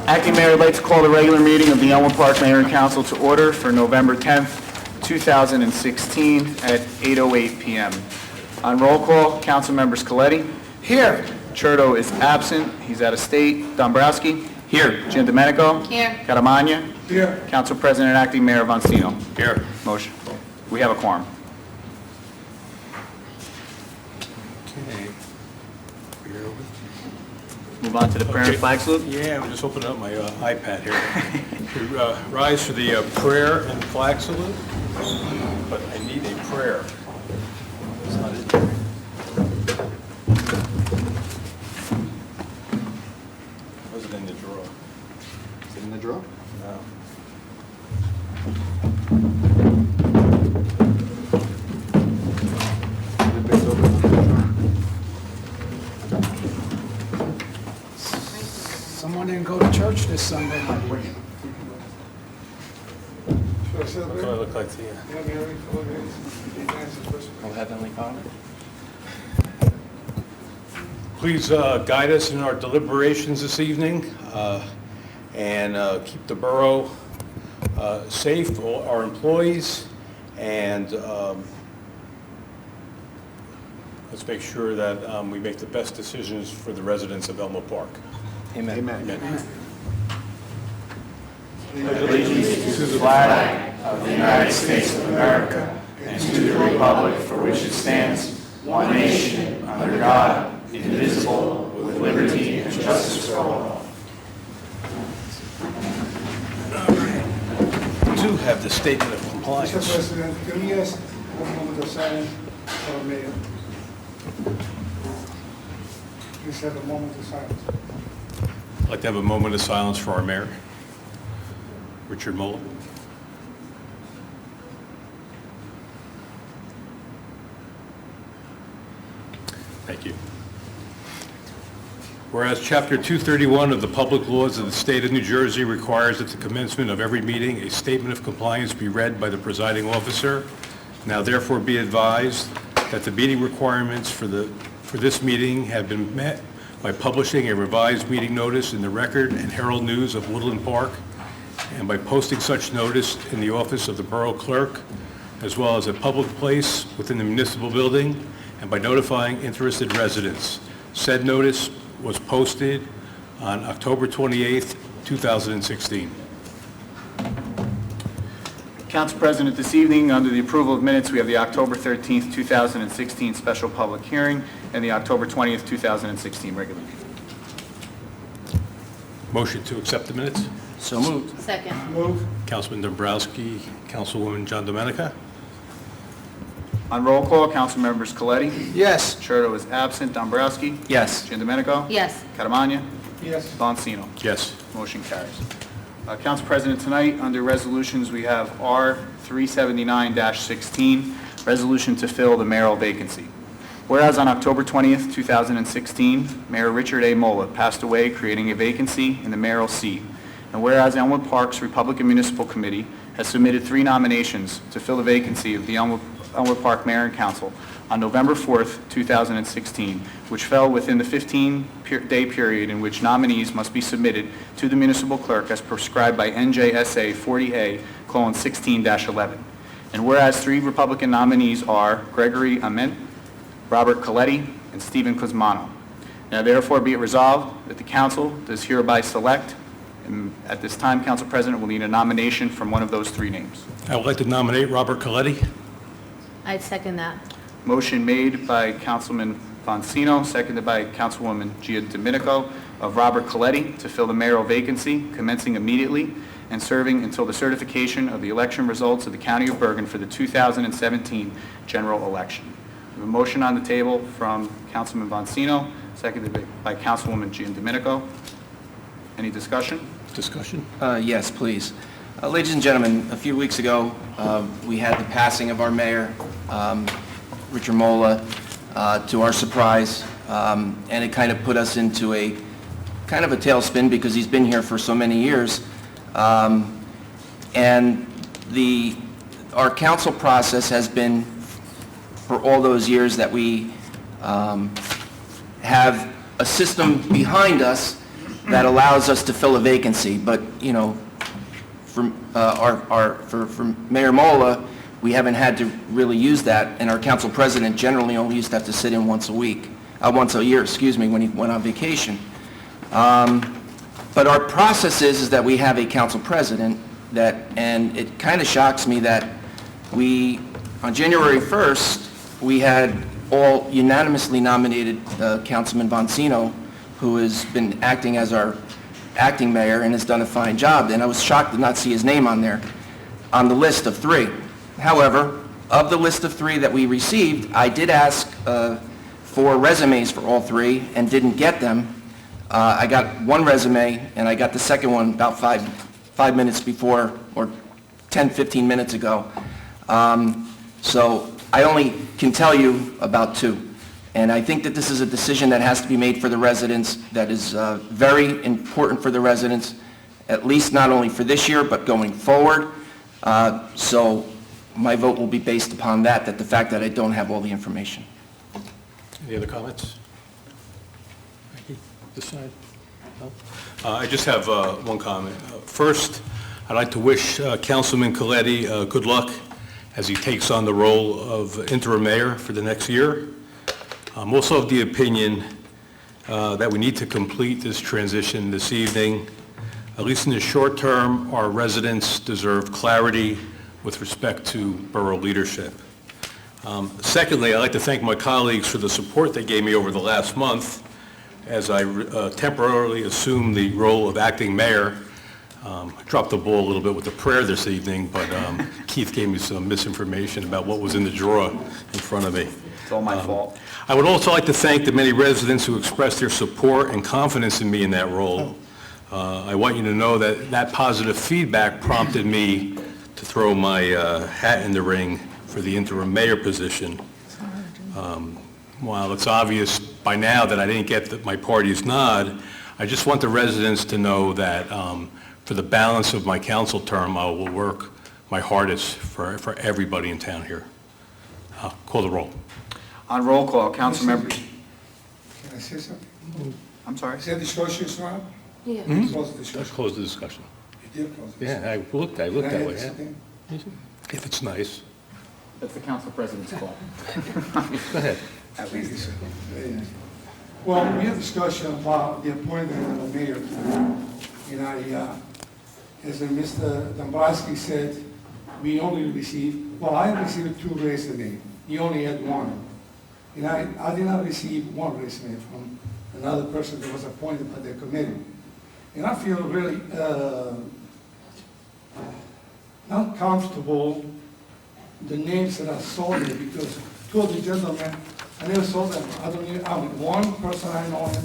Acting Mayor, I'd like to call the regular meeting of the Elmwood Park Mayor and Council to order for November 10th, 2016 at 8:08 p.m. On roll call, Council members Coletti. Here. Churdo is absent. He's out of state. Dombrowski. Here. Giandomenico. Here. Caramagna. Here. Council President and Acting Mayor Vansino. Here. Motion. We have a quorum. Okay. Move on to the prayer and Okay. flag salute. Yeah, I'm just opening up my iPad here. We rise for the prayer and flag salute, but I need a prayer. It's not it. Was it in the drawer? Is it in the drawer? No. Someone didn't go to church this Sunday. What do I look like to you? Oh, Heavenly Father. Please guide us in our deliberations this evening and keep the borough safe, all our employees, and let's make sure that we make the best decisions for the residents of Elmwood Park. Amen. Amen. Allegiance to the flag of the United States of America and to the republic for which it stands, one nation, under God, indivisible, with liberty and justice for all. We do have the statement of Mr. compliance. President, can we ask one moment of silence for our mayor? Please have a moment of silence. I'd like to have a moment of silence for our mayor, Richard Mola. Thank you. Whereas Chapter 231 of the Public Laws of the State of New Jersey requires at the commencement of every meeting, a statement of compliance be read by the presiding officer. Now therefore be advised that the meeting requirements for this meeting have been met by publishing a revised meeting notice in the Record and Herald News of Woodland Park, and by posting such notice in the office of the Borough Clerk, as well as a public place within the municipal building, and by notifying interested residents. Said notice was posted on October 28th, 2016. Council President, this evening, under the approval of minutes, we have the October 13th, 2016 special public hearing and the October 20th, 2016 regular meeting. Motion to accept the minutes. So moved. Second. Move. Councilman Dombrowski, Councilwoman John Domenica. On roll call, Council members Coletti. Yes. Churdo is absent. Dombrowski. Yes. Giandomenico. Yes. Caramagna. Yes. Vansino. Yes. Motion carries. Council President, tonight, under resolutions, we have R 379-16, resolution to fill the mayoral vacancy. Whereas on October 20th, 2016, Mayor Richard A. Mola passed away, creating a vacancy in the mayoral seat. And whereas Elmwood Park's Republican Municipal Committee has submitted 3 nominations to fill the vacancy of the Elmwood Park Mayor and Council on November 4th, 2016, which fell within the 15-day period in which nominees must be submitted to the municipal clerk as prescribed by NJSA 40A:16-11. And whereas 3 Republican nominees are Gregory Ament, Robert Coletti, and Stephen Cosmano. Now therefore be it resolved that the council does hereby select, and at this time, Council President will need a nomination from one of those 3 names. I would like to nominate Robert Coletti. I'd second that. Motion made by Councilman Vansino, seconded by Councilwoman Giandomenico, of Robert Coletti to fill the mayoral vacancy, commencing immediately and serving until the certification of the election results of the County of Bergen for the 2017 general election. We have a motion on the table from Councilman Vansino, seconded by Councilwoman Giandomenico. Any discussion? Discussion? Yes, please. Ladies and gentlemen, a few weeks ago, we had the passing of our mayor, Richard Mola, to our surprise, and it kind of put us into a tailspin because he's been here for so many years. And our council process has been, for all those years that we have a system behind us that allows us to fill a vacancy, but, you know, for Mayor Mola, we haven't had to really use that, and our council president generally only used to have to sit in once a year, when he went on vacation. But our process is that we have a council president and it kind of shocks me that on January 1st, we had all unanimously nominated Councilman Boncino, who has been acting as our acting mayor and has done a fine job, and I was shocked to not see his name on there, on the list of 3. However, of the list of 3 that we received, I did ask for resumes for all 3 and didn't get them. I got 1 resume, and I got the second one about 5 minutes before, or 10, 15 minutes ago. So I only can tell you about 2. And I think that this is a decision that has to be made for the residents, that is very important for the residents, at least not only for this year, but going forward. So my vote will be based upon that the fact that I don't have all the information. Any other comments? This side? No? I just have one comment. First, I'd like to wish Councilman Coletti good luck as he takes on the role of interim mayor for the next year. I'm also of the opinion that we need to complete this transition this evening. At least in the short term, our residents deserve clarity with respect to borough leadership. Secondly, I'd like to thank my colleagues for the support they gave me over the last month as I temporarily assumed the role of acting mayor. I dropped the ball a little bit with the prayer this evening, but Keith gave me some misinformation about what was in the drawer in front of me. It's all my fault. I would also like to thank the many residents who expressed their support and confidence in me in that role. I want you to know that that positive feedback prompted me to throw my hat in the ring for the interim mayor position. While it's obvious by now that I didn't get my party's nod, I just want the residents to know that for the balance of my council term, I will work my hardest for everybody in town here. Call the roll. On roll call, Councilmember, Can I say something? I'm sorry. Is there discussions now? Yeah. Close the Let's discussion. close the discussion. You did close the Yeah, discussion. I looked Can I that add way. Yeah. something? If it's nice. That's the council president's call. Go ahead. At least. Very nice. Well, we had discussion about the appointment of the mayor. And as Mr. Dombrowski said, we only received, I received 2 resumes. He only had 1. And I did not receive 1 resume from another person that was appointed by the committee. And I feel really not comfortable the names that I saw there, because 2 of the gentlemen, I never saw them. One person I know him,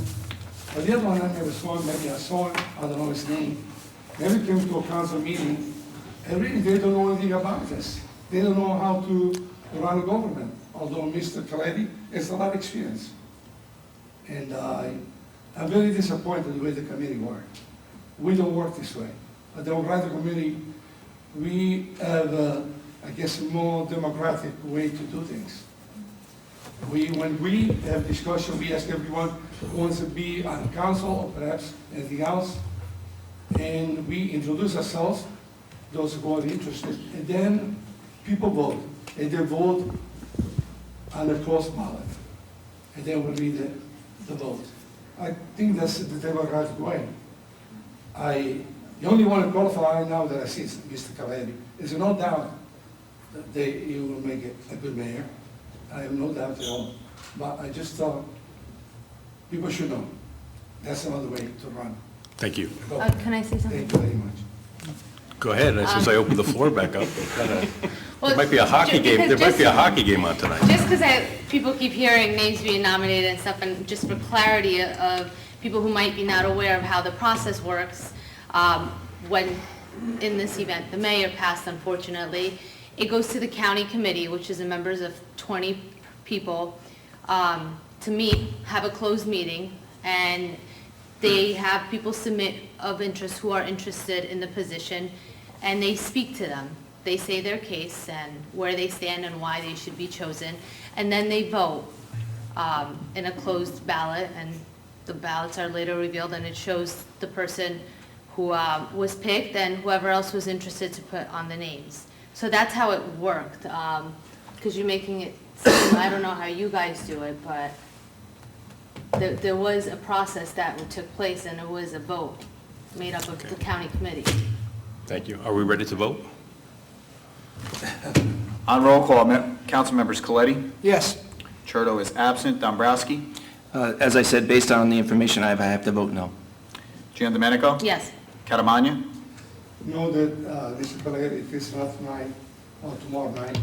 but the other one I never saw him. Maybe I saw him, I don't know his name. Never came to a council meeting, and really they don't know anything about this. They don't know how to run a government, although Mr. Coletti has a lot of experience. And I'm very disappointed the way the committee worked. We don't work this way. At the Democratic Committee, we have, I guess, a more democratic way to do things. When we have discussion, we ask everyone who wants to be on council or perhaps anything else, and we introduce ourselves, those who are interested, and then people vote, and they vote on a closed ballot, and then we read the vote. I think that's the democratic way. The only one who qualifies now that I see is Mr. Coletti. There's no doubt that he will make it a good mayor. I have no doubt at all. But I just thought people should know that's another way to run. Thank you. Can I say something? Thank you very much. Go ahead, since I opened the floor back up. There might be a hockey ju- game, there because might be a just- hockey game on tonight. Just because people keep hearing names being nominated and stuff, and just for clarity of people who might be not aware of how the process works, when, in this event, the mayor passed, unfortunately, it goes to the county committee, which is a members of 20 people, to meet, have a closed meeting, and they have people submit of interest who are interested in the position, and they speak to them. They say their case and where they stand and why they should be chosen, and then they vote in a closed ballot, and the ballots are later revealed, and it shows the person who was picked and whoever else was interested to put on the names. So that's how it worked, because you're making it seem, I don't know how you guys do it, but there was a process that took place, and it was a vote made up of the county committee. Thank you. Are we ready to vote? On roll call, council members Coletti, Yes. Churdo is absent, Dombrowski, As I said, based on the information I have to vote no. Giandomenico, Yes. Catamagna, Know that Mr. Pellegrini, if it's not tonight or tomorrow night,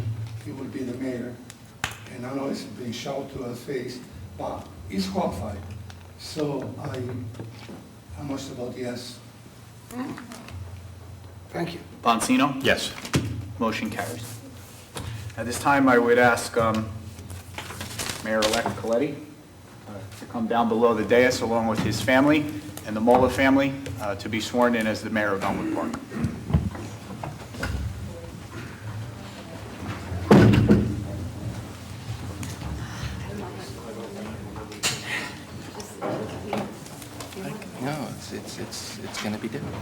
he will be the mayor. And I know it's being shouted to his face, but he's qualified. So I must vote yes. Thank you. Bonsino. Yes. Motion carries. At this time, I would ask Mayor-elect Coletti to come down below the dais along with his family and the Mola family to be sworn in as the mayor of Elmwood Park. No, it's going to be different.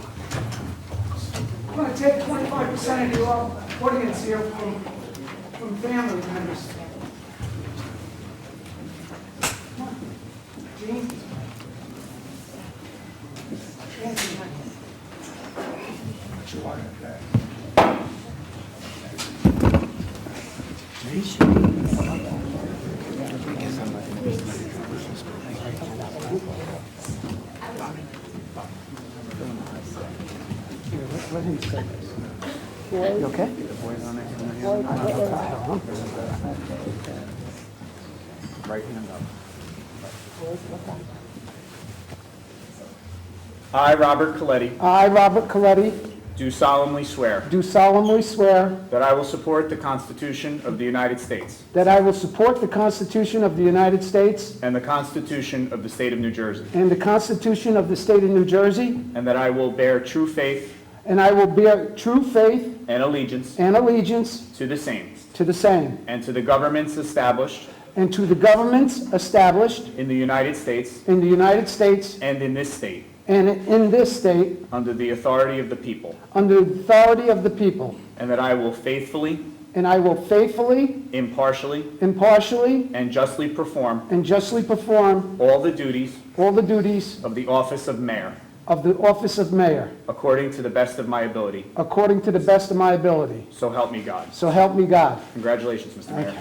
I'm going to take 25% of your audience here from family members. Come on. Gene? Right hand up. I, Robert Coletti, I, Robert Coletti, do solemnly swear do solemnly swear that I will support the Constitution of the United States that I will support the Constitution of the United States and the Constitution of the State of New Jersey, and the Constitution of the State of New Jersey, and that I will bear true faith and I will bear true faith and allegiance and allegiance to the same to the same, and to the governments established and to the governments established in the United States in the United States and in this state and in this state under the authority of the people, under the authority of the people, and that I will faithfully, and I will faithfully, impartially, impartially, and justly perform and justly perform all the duties all the duties of the office of mayor of the office of mayor according to the best of my ability. according to the best of my ability. So help me God. So help me God. Congratulations, Mr. Mayor.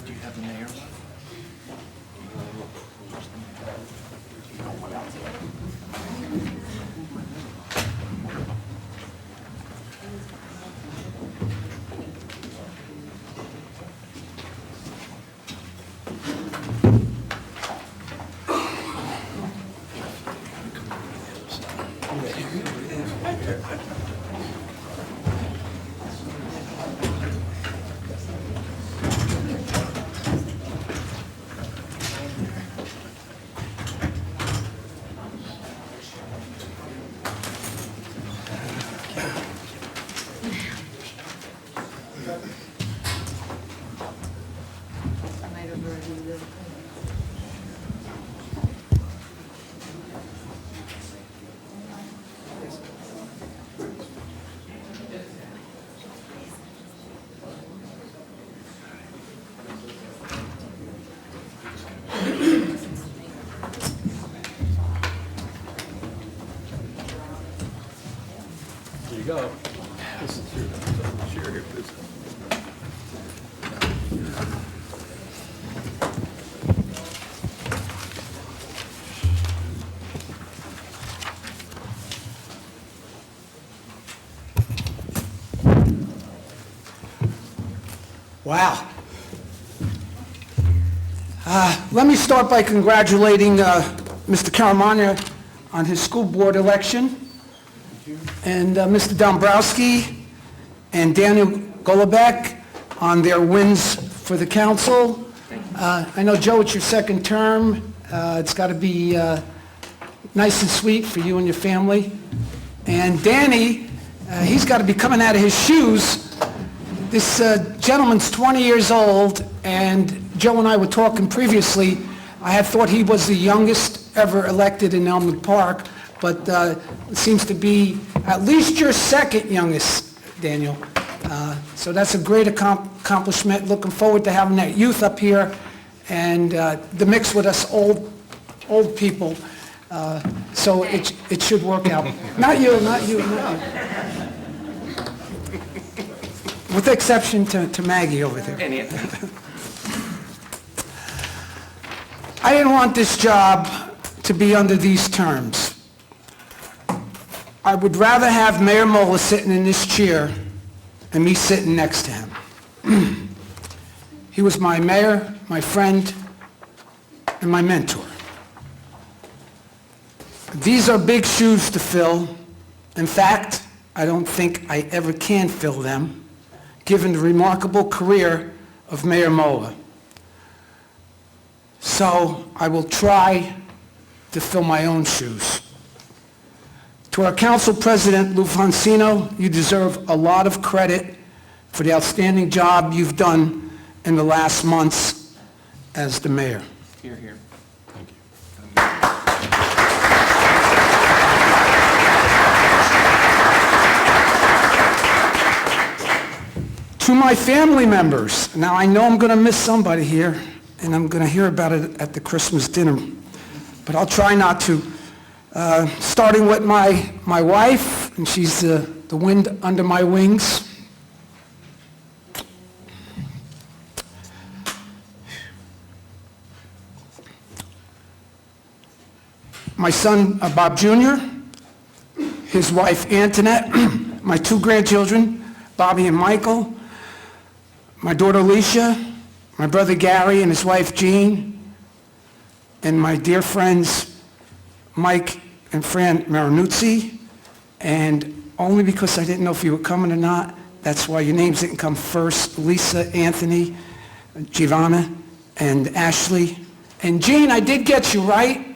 Do you have the mayor? Here you go. This is your chair here, please. Wow. Let me start by congratulating Mr. Caramagna on his school board election. and Mr. Dombrowski and Daniel Golobeck on their wins for the council. I know, Joe, it's your second term. It's got to be nice and sweet for you and your family. And Danny, he's got to be coming out of his shoes. This gentleman's 20 years old, and Joe and I were talking previously. I had thought he was the youngest ever elected in Elmwood Park, but it seems to be at least your second youngest, Daniel. So that's a great accomplishment. Looking forward to having that youth up here and the mix with us old people. So it should work out. Not you. With the exception to Maggie over there. I didn't want this job to be under these terms. I would rather have Mayor Mola sitting in this chair and me sitting next to him. He was my mayor, my friend, and my mentor. These are big shoes to fill. In fact, I don't think I ever can fill them, given the remarkable career of Mayor Mola. So I will try to fill my own shoes. To our council president, Lou Foncino, you deserve a lot of credit for the outstanding job you've done in the last months as the mayor. Here, here. To my family members, now I know I'm going to miss somebody here, and I'm going to hear about it at the Christmas dinner, but I'll try not to. Starting with my wife, and she's the wind under my wings. My son, Bob Jr., his wife, Antoinette, my two grandchildren, Bobby and Michael, my daughter, Alicia, my brother, Gary, and his wife, Jean, and my dear friends, Mike and Fran Marinuzzi, and only because I didn't know if you were coming or not, that's why your names didn't come first, Lisa, Anthony, Giovanna, and Ashley. And Jean, I did get you, right?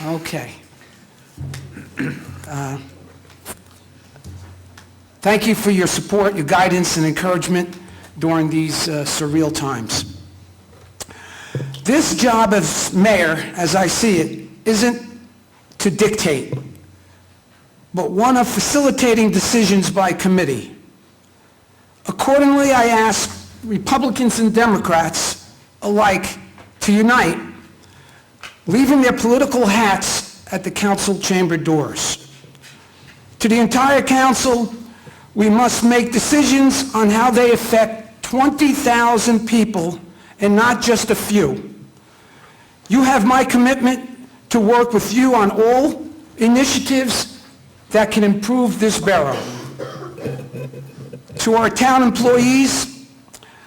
Okay. Thank you for your support, your guidance, and encouragement during these surreal times. This job as mayor, as I see it, isn't to dictate, but one of facilitating decisions by committee. Accordingly, I ask Republicans and Democrats alike to unite, leaving their political hats at the council chamber doors. To the entire council, we must make decisions on how they affect 20,000 people and not just a few. You have my commitment to work with you on all initiatives that can improve this borough. To our town employees,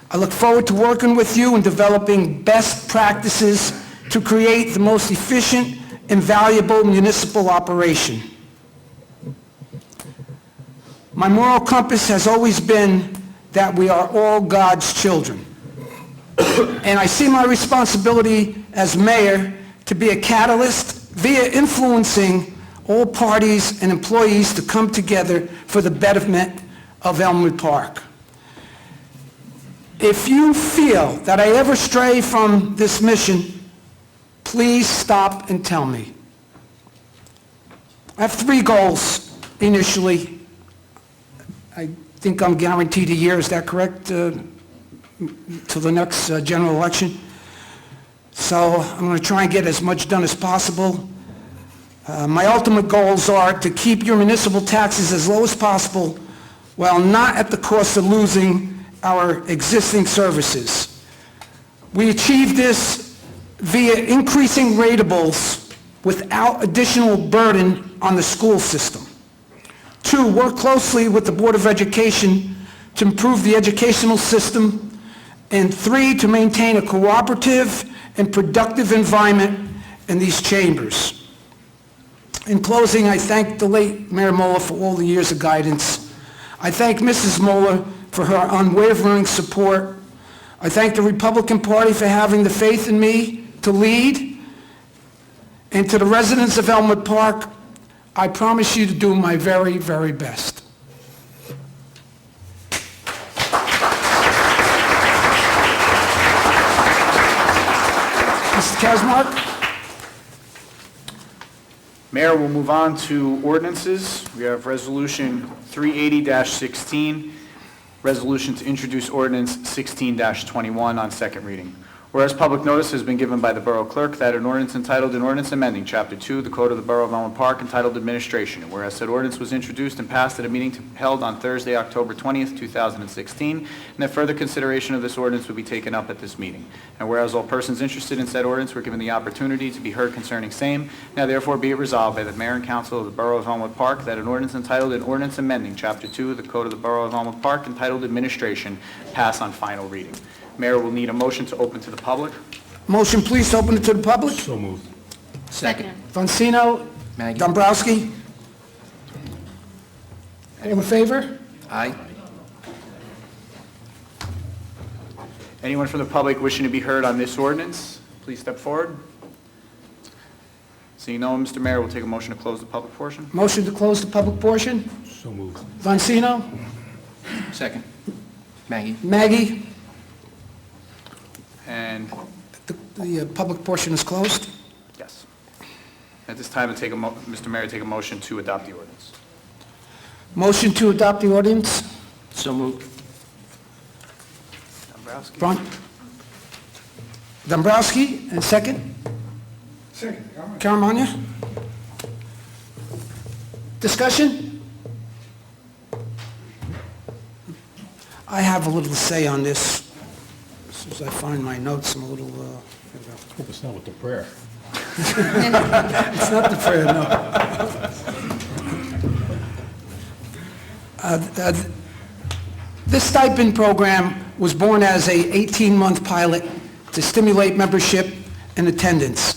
I look forward to working with you in developing best practices to create the most efficient and valuable municipal operation. My moral compass has always been that we are all God's children. And I see my responsibility as mayor to be a catalyst via influencing all parties and employees to come together for the betterment of Elmwood Park. If you feel that I ever stray from this mission, please stop and tell me. I have 3 goals initially. I think I'm guaranteed a year, is that correct, till the next general election? So I'm going to try and get as much done as possible. My ultimate goals are to keep your municipal taxes as low as possible while not at the cost of losing our existing services. We achieve this via increasing ratables without additional burden on the school system. 2, work closely with the Board of Education to improve the educational system. And 3, to maintain a cooperative and productive environment in these chambers. In closing, I thank the late Mayor Mola for all the years of guidance. I thank Mrs. Mola for her unwavering support. I thank the Republican Party for having the faith in me to lead. And to the residents of Elmwood Park, I promise you to do my very, very best. Mr. Kazmark? Mayor, we'll move on to ordinances. We have Resolution 380-16, resolution to introduce ordinance 16-21 on second reading. Whereas public notice has been given by the Borough Clerk that an ordinance entitled an ordinance amending Chapter 2 of the Code of the Borough of Elmwood Park entitled Administration, and whereas said ordinance was introduced and passed at a meeting held on Thursday, October 20th, 2016, and that further consideration of this ordinance would be taken up at this meeting. And whereas all persons interested in said ordinance were given the opportunity to be heard concerning same, now therefore be it resolved by the Mayor and Council of the Borough of Elmwood Park that an ordinance entitled an ordinance amending Chapter 2 of the Code of the Borough of Elmwood Park entitled Administration pass on final reading. Mayor will need a motion to open to the public. Motion, please, to open it to the public. So moved. Second. Vansino? Maggie. Dombrowski? All in favor? Aye. Anyone from the public wishing to be heard on this ordinance, please step forward. Seeing no one, Mr. Mayor, we'll take a motion to close the public portion. Motion to close the public portion. So moved. Vansino? Second. Maggie. Maggie? And, The public portion is closed. yes. At this time, Mr. Mayor, take a motion to adopt the ordinance. Motion to adopt the ordinance. So moved. Dombrowski? Von- Dombrowski, and second. Second, comment. Caramagna? Discussion? I have a little to say on this. As soon as I find my notes, I'm a little, Hope it's not with the prayer. it's not the prayer, no. This stipend program was born as a 18-month pilot to stimulate membership and attendance.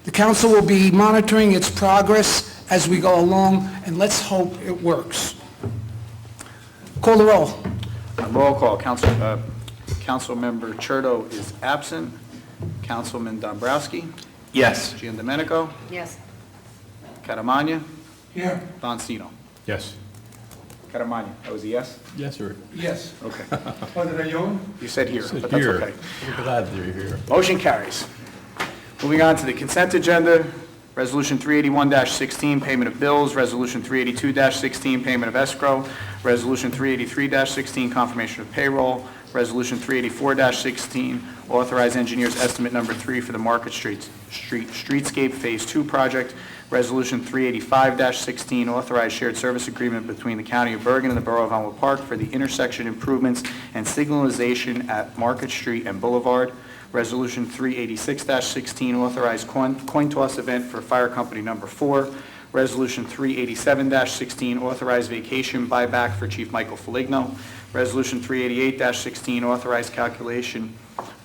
The council will be monitoring its progress as we go along, and let's hope it works. Call the roll. Roll call. Councilmember Churdo is absent. Councilman Dombrowski? Yes. Giandomenico? Yes. Caramagna? Here, Vansino? Yes. Caramagna, that was a yes? Yes, sir. yes. Okay. What did I own? You said here, Said but that's here. okay. We're glad that you're here. Motion carries. Moving on to the consent agenda, Resolution 381-16, payment of bills, Resolution 382-16, payment of escrow, Resolution 383-16, confirmation of payroll, Resolution 384-16, authorize engineer's estimate number 3 for the Market Streetscape Phase 2 project, Resolution 385-16, authorize shared service agreement between the County of Bergen and the Borough of Elmwood Park for the intersection improvements and signalization at Market Street and Boulevard, Resolution 386-16, authorized coin toss event for Fire Company Number 4. Resolution 387-16, authorized vacation buyback for Chief Michael Foligno. Resolution 388-16, authorized calculation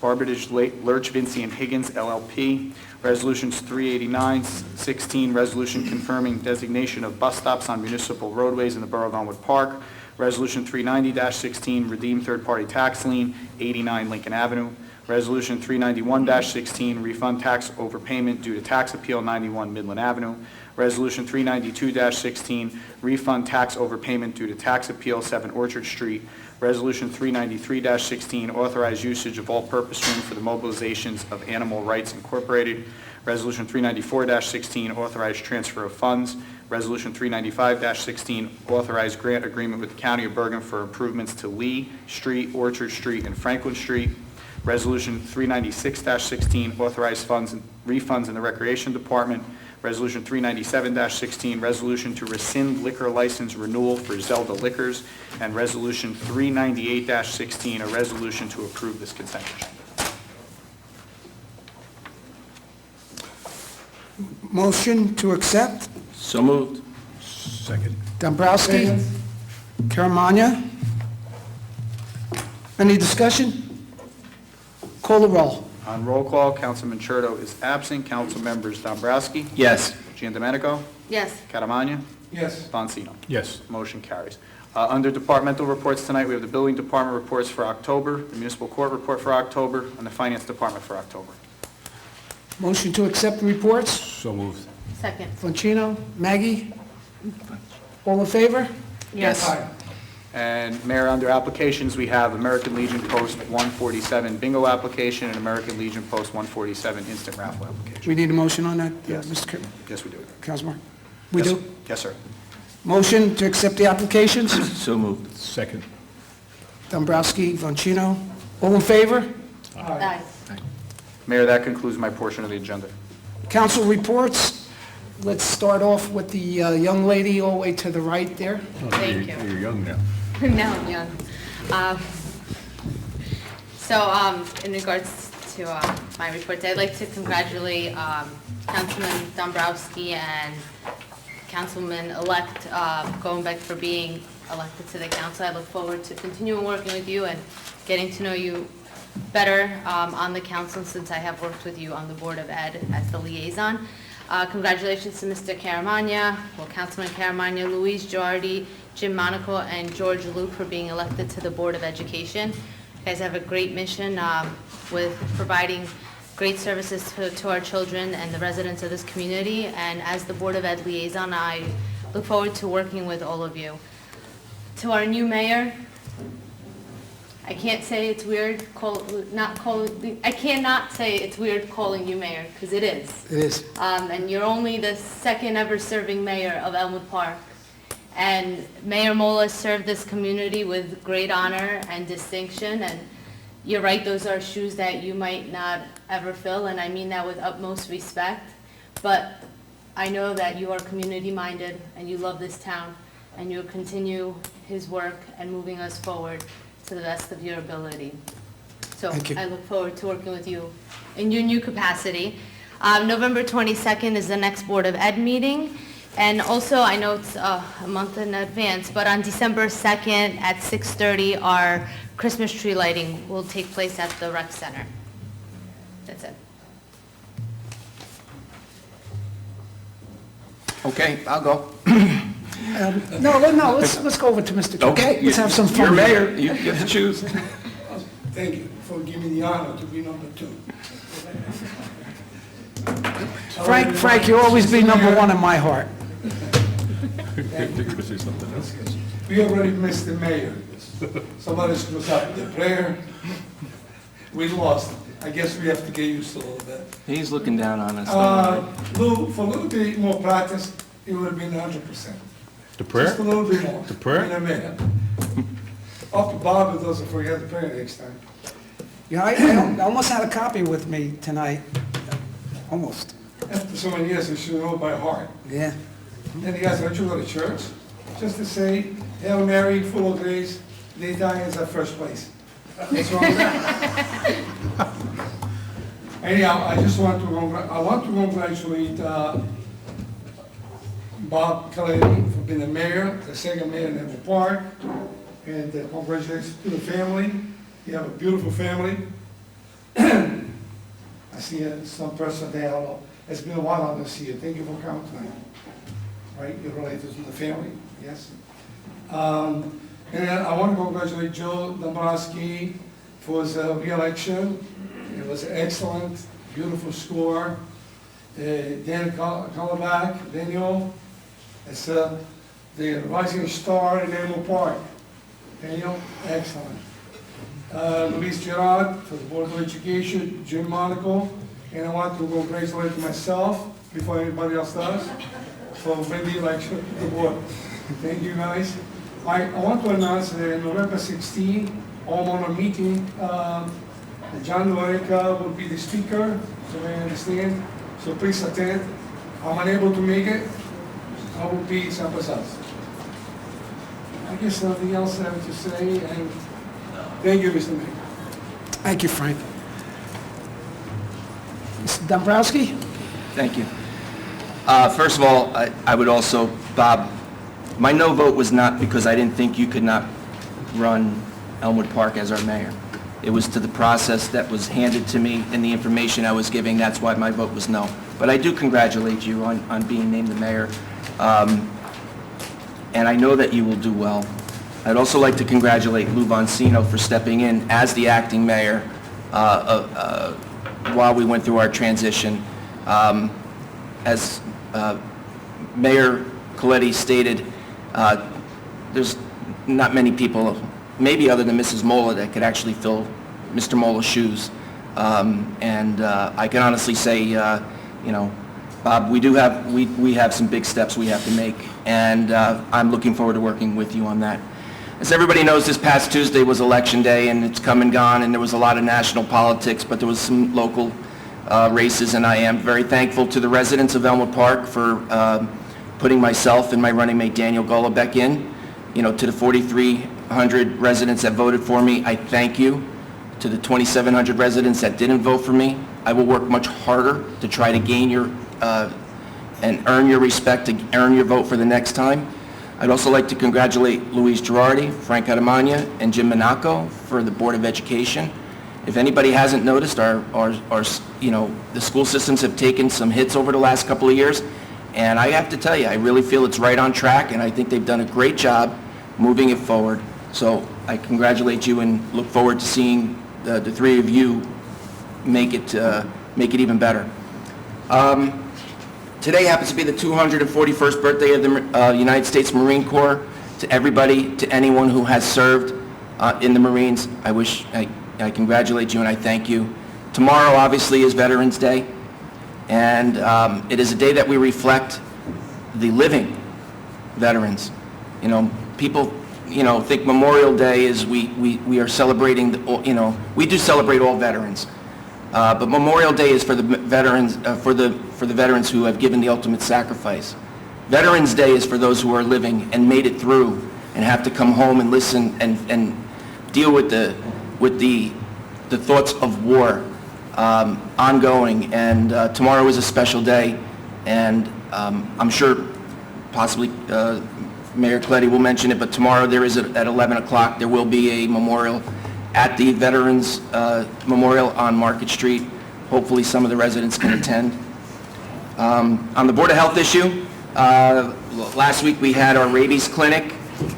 Arbitage Lurch, Vinci and Higgins, LLP. Resolutions 389-16, resolution confirming designation of bus stops on municipal roadways in the Borough of Elmwood Park. Resolution 390-16, redeem third-party tax lien, 89 Lincoln Avenue. Resolution 391-16, refund tax overpayment due to tax appeal, 91 Midland Avenue. Resolution 392-16, refund tax overpayment due to tax appeal, 7 Orchard Street. Resolution 393-16, authorized usage of all-purpose room for the mobilizations of Animal Rights Incorporated. Resolution 394-16, authorized transfer of funds. Resolution 395-16, authorized grant agreement with the County of Bergen for improvements to Lee Street, Orchard Street, and Franklin Street. Resolution 396-16, authorized refunds in the Recreation Department. Resolution 397-16, resolution to rescind liquor license renewal for Zelda Liquors. And Resolution 398-16, a resolution to approve this consent agenda. Motion to accept. So moved. Second. Dombrowski. Second. Caramagna. Any discussion? Call the roll. On roll call, Councilman Churdo is absent. Council members Dombrowski, Yes. Giandomenico, Yes. Catamania, Yes. Bonsino. Yes. Motion carries. Under departmental reports tonight, we have the Building Department reports for October, the Municipal Court report for October, and the Finance Department for October. Motion to accept the reports. So moved. Second. Fonchino, Maggie? All in favor? Yes. Aye. And Mayor, under applications, we have American Legion Post 147 bingo application and American Legion Post 147 instant raffle application. We need a motion on that, Yes. Mr. Yes, we do. Councilman? We Yes, do? Yes, sir. Motion to accept the applications. So moved. Second. Dombrowski, Fonchino. All in favor? Aye. Mayor, that concludes my portion of the agenda. Council reports. Let's start off with the young lady all the way to the right there. Thank you. You're young now. Now I'm young. In regards to my reports, I'd like to congratulate Councilman Dombrowski and Councilman-elect Golenbeck for being elected to the council. I look forward to continuing working with you and getting to know you better on the council since I have worked with you on the Board of Ed as the liaison. Congratulations to Mr. Caramagna, Councilman Caramagna, Louise Giardi, Jim Monaco, and George Luke for being elected to the Board of Education. You guys have a great mission with providing great services to our children and the residents of this community. And as the Board of Ed liaison, I look forward to working with all of you. To our new mayor, I can't say it's weird, I cannot say it's weird calling you mayor, because it is. It is. And you're only the second ever serving mayor of Elmwood Park. And Mayor Mola served this community with great honor and distinction, and you're right, those are shoes that you might not ever fill, and I mean that with utmost respect. But I know that you are community-minded, and you love this town, and you'll continue his work and moving us forward to the best of your ability. So Thank you. I look forward to working with you in your new capacity. November 22nd is the next Board of Ed meeting. And also, I know it's a month in advance, but on December 2nd at 6:30, our Christmas tree lighting will take place at the rec center. That's it. Okay, I'll go. No, let's go over to Mr. Cook. Okay. Let's have some fun. You're mayor, you get to choose. Thank you for giving me the honor to be number two. Frank, you'll always be number one in my heart. You're going to say something else? We already missed the mayor. Somebody screws up the prayer. We lost. I guess we have to get used to a little bit. He's looking down on us. Lou, for a little bit more practice, it would have been 100%. The prayer? Just a little bit more. The prayer? In a minute. Up to Bob, who doesn't forget the prayer next time. Yeah, I almost had a copy with me tonight. Almost. After so many years, you should know by heart. Yeah. And you guys, don't you go to church? Just to say, Hail Mary, full of grace, the Italians are first place. What's wrong with that? Anyhow, I want to congratulate Bob Coletti for being the mayor, the second mayor in Elmwood Park, and congratulations to the family. You have a beautiful family. I see some person there. It's been a while I don't see you. Thank you for coming tonight. Right, you're related to the family, yes? And then I want to congratulate Joe Dombrowski for his re-election. It was excellent, beautiful score. Dan Calabac, Daniel, it's the rising star in Elmwood Park. Daniel, excellent. Luis Gerard for the Board of Education, Jim Monaco, and I want to congratulate myself before anybody else does for winning the election to the board. Thank you guys. I want to announce that on November 16, homeowner meeting, John Lorica will be the speaker, so I understand. So please attend. I'm unable to make it. I will be someplace else. I guess nothing else I have to say, and thank you, Mr. Mayor. Thank you, Frank. Mr. Dombrowski? Thank you. First of all, I would also, Bob, my no vote was not because I didn't think you could not run Elmwood Park as our mayor. It was to the process that was handed to me and the information I was giving. That's why my vote was no. But I do congratulate you on being named the mayor. And I know that you will do well. I'd also like to congratulate Lou Boncino for stepping in as the acting mayor while we went through our transition. As Mayor Coletti stated, there's not many people, maybe other than Mrs. Mola, that could actually fill Mr. Mola's shoes. And I can honestly say, you know, Bob, we have some big steps we have to make, and I'm looking forward to working with you on that. As everybody knows, this past Tuesday was Election Day, and it's come and gone, and there was a lot of national politics, but there was some local races, and I am very thankful to the residents of Elmwood Park for putting myself and my running mate Daniel Golombek in. You know, to the 4,300 residents that voted for me, I thank you. To the 2,700 residents that didn't vote for me, I will work much harder to try to gain your and earn your respect, to earn your vote for the next time. I'd also like to congratulate Luis Girardi, Frank Adamania, and Jim Monaco for the Board of Education. If anybody hasn't noticed, our you know, the school systems have taken some hits over the last couple of years, and I have to tell you, I really feel it's right on track, and I think they've done a great job moving it forward. So I congratulate you and look forward to seeing the three of you make it even better. Today happens to be the 241st birthday of the United States Marine Corps. To everybody, to anyone who has served in the Marines, I congratulate you and I thank you. Tomorrow, obviously, is Veterans Day, and it is a day that we reflect the living veterans. You know, people, you know, think Memorial Day is we are celebrating, you know, we do celebrate all veterans. But Memorial Day is for the veterans, for the veterans who have given the ultimate sacrifice. Veterans Day is for those who are living and made it through and have to come home and listen and deal with the thoughts of war ongoing. And tomorrow is a special day, and I'm sure possibly Mayor Coletti will mention it, but tomorrow there is at 11 o'clock there will be a memorial at the Veterans Memorial on Market Street. Hopefully some of the residents can attend. On the Board of Health issue, last week we had our rabies clinic.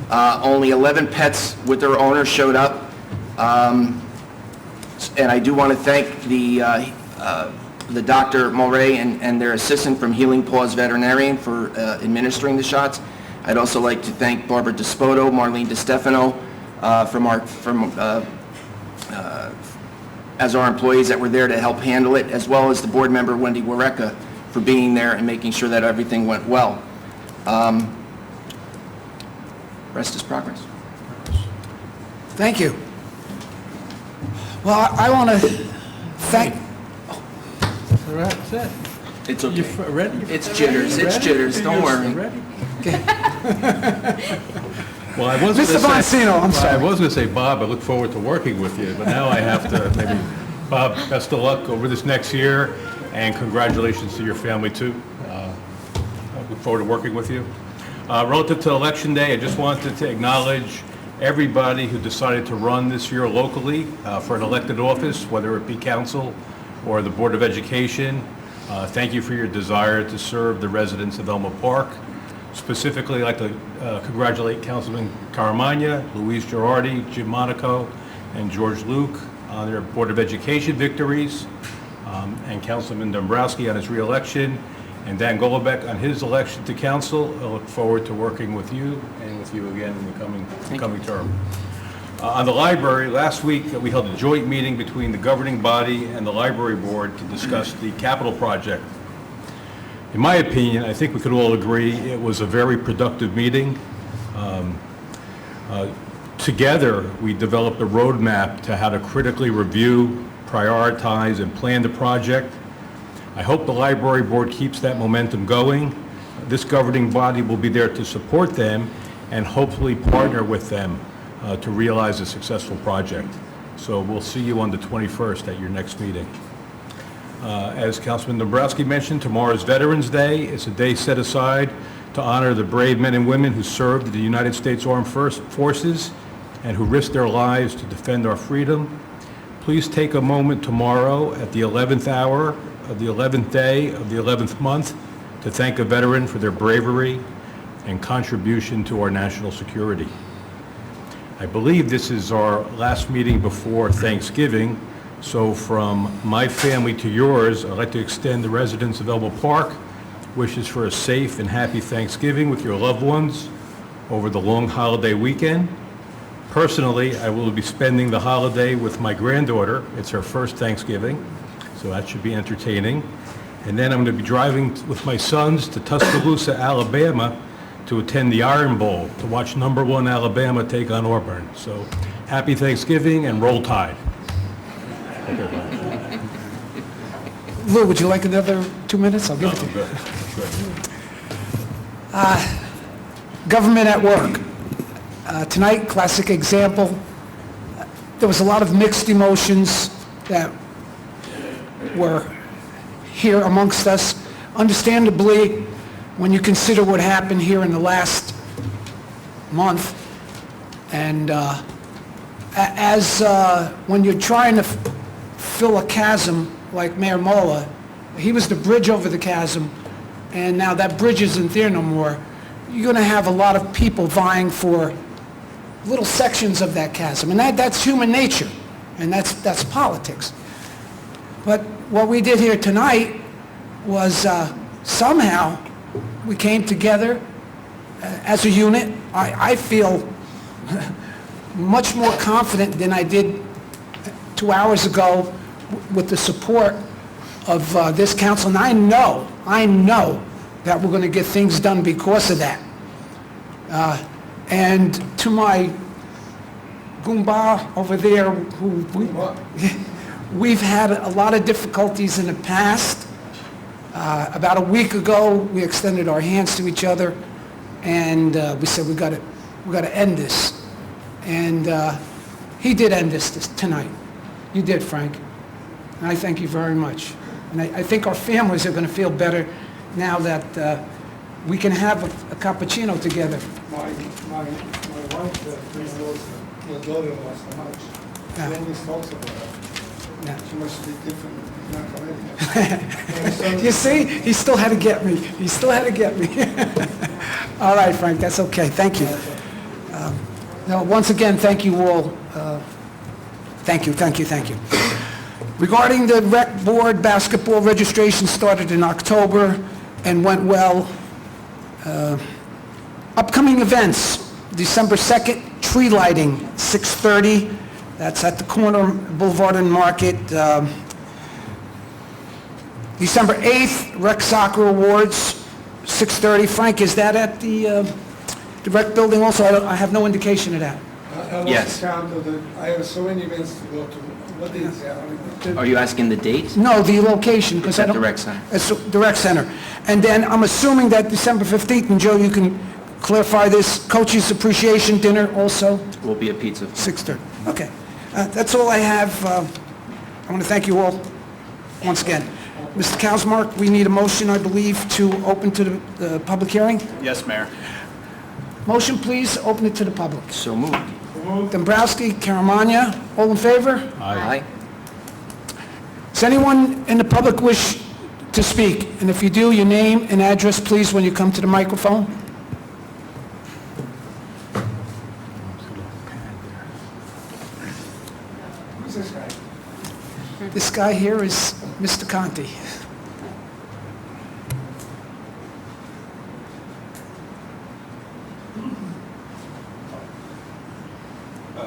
Only 11 pets with their owners showed up. And I do want to thank the Dr. Moray and their assistant from Healing Paws Veterinarian for administering the shots. I'd also like to thank Barbara Despodo, Marlene DeStefano, as our employees that were there to help handle it, as well as the board member Wendy Wareka for being there and making sure that everything went well. Rest is progress. Thank you. Well, I want to thank, All right, that's it. It's You okay. ready? It's jitters, it's jitters, don't worry. Ready? Well, I was going to Mr. say... Boncino, I'm Well, I sorry. was going to say, Bob, I look forward to working with you, but now I have to maybe... Bob, best of luck over this next year, and congratulations to your family, too. I look forward to working with you. Relative to Election Day, I just wanted to acknowledge everybody who decided to run this year locally for an elected office, whether it be council or the Board of Education. Thank you for your desire to serve the residents of Elmwood Park. Specifically, I'd like to congratulate Councilman Caramagna, Luis Girardi, Jim Monaco, and George Luke on their Board of Education victories, and Councilman Dombrowski on his re-election, and Dan Golombek on his election to council. I look forward to working with you and with you again in the coming term. On the library, last week we held a joint meeting between the governing body and the library board to discuss the capital project. In my opinion, I think we could all agree it was a very productive meeting. Together, we developed a roadmap to how to critically review, prioritize, and plan the project. I hope the library board keeps that momentum going. This governing body will be there to support them and hopefully partner with them to realize a successful project. So we'll see you on the 21st at your next meeting. As Councilman Dombrowski mentioned, tomorrow is Veterans Day. It's a day set aside to honor the brave men and women who served in the United States Armed Forces and who risked their lives to defend our freedom. Please take a moment tomorrow at the 11th hour of the 11th day of the 11th month to thank a veteran for their bravery and contribution to our national security. I believe this is our last meeting before Thanksgiving, so from my family to yours, I'd like to extend the residents of Elmwood Park wishes for a safe and happy Thanksgiving with your loved ones over the long holiday weekend. Personally, I will be spending the holiday with my granddaughter. It's her first Thanksgiving, so that should be entertaining. And then I'm going to be driving with my sons to Tuscaloosa, Alabama, to attend the Iron Bowl, to watch number 1 Alabama take on Auburn. So happy Thanksgiving and roll Tide. Lou, would you like another 2 minutes? I'll give it to you. Government at work. Tonight, classic example. There was a lot of mixed emotions that were here amongst us. Understandably, when you consider what happened here in the last month, and when you're trying to fill a chasm like Mayor Mola, he was the bridge over the chasm, and now that bridge isn't there no more. You're going to have a lot of people vying for little sections of that chasm, and that's human nature, and that's politics. But what we did here tonight was somehow we came together as a unit. I feel much more confident than I did 2 hours ago with the support of this council, and I know that we're going to get things done because of that. And to my Goomba over there, we've had a lot of difficulties in the past. About a week ago, we extended our hands to each other, and we said we got to end this. And he did end this tonight. You did, Frank. And I thank you very much. And I think our families are going to feel better now that we can have a cappuccino together. My wife, your daughter was so much. Yeah. She always talks about her. Yeah. She must be different, not Canadian. You see, he still had to get me. He still had to get me. All right, Frank, that's okay. Thank you. Now, once again, thank you all. Thank you. Regarding the rec board, basketball registration started in October and went well. Upcoming events, December 2nd, tree lighting, 6:30. That's at the corner Boulevard and Market. December 8th, Rec Soccer Awards, 6:30. Frank, is that at the rec building also? I have no indication of that. I Yes. lost count of I have so many events to go to. What is that? Are you asking the date? No, the location, because I It's at don't... the rec center. It's the rec center. And then I'm assuming that December 15th, and Joe, you can clarify this, Coaches Appreciation Dinner also, Will be a pizza. 6:30. Okay. That's all I have. I want to thank you all once again. Mr. Kausmark, we need a motion, I believe, to open to the public hearing. Yes, Mayor. Motion, please, open it to the public. So moved. Dombrowski, Karamanya, all in favor? Aye. Does anyone in the public wish to speak? And if you do, your name and address, please, when you come to the microphone. Who's this guy? This guy here is Mr. Conti.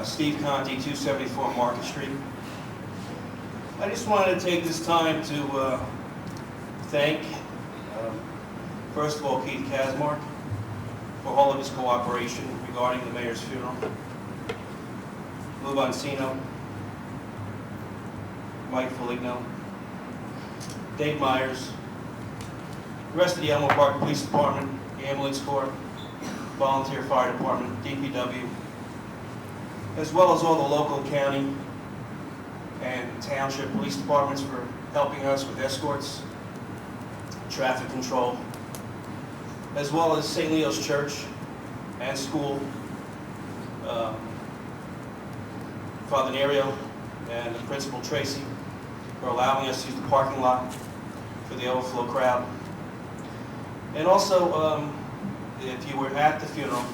Steve Conti, 274 Market Street. I just wanted to take this time to thank, first of all, Keith Kausmark for all of his cooperation regarding the mayor's funeral. Lou Boncino, Mike Foligno, Dave Myers, the rest of the Elmwood Park Police Department, the Ambulance Corps, Volunteer Fire Department, DPW, as well as all the local county and township police departments for helping us with escorts, traffic control, as well as St. Leo's Church and School, Father Nerio, and the principal, Tracy, for allowing us to use the parking lot for the overflow crowd. And also, if you were at the funeral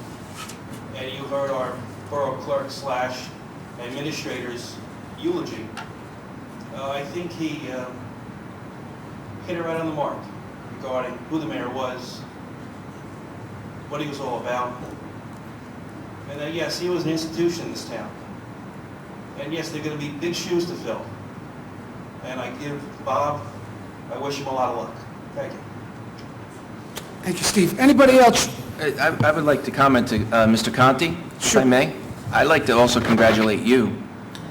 and you heard our borough clerk / administrator's eulogy, I think he hit it right on the mark regarding who the mayor was, what he was all about. And that, yes, he was an institution in this town. And yes, they're going to be big shoes to fill. And I wish him a lot of luck. Thank you. Thank you, Steve. Anybody else? I would like to comment to Mr. Conti, if Sure. I may. I'd like to also congratulate you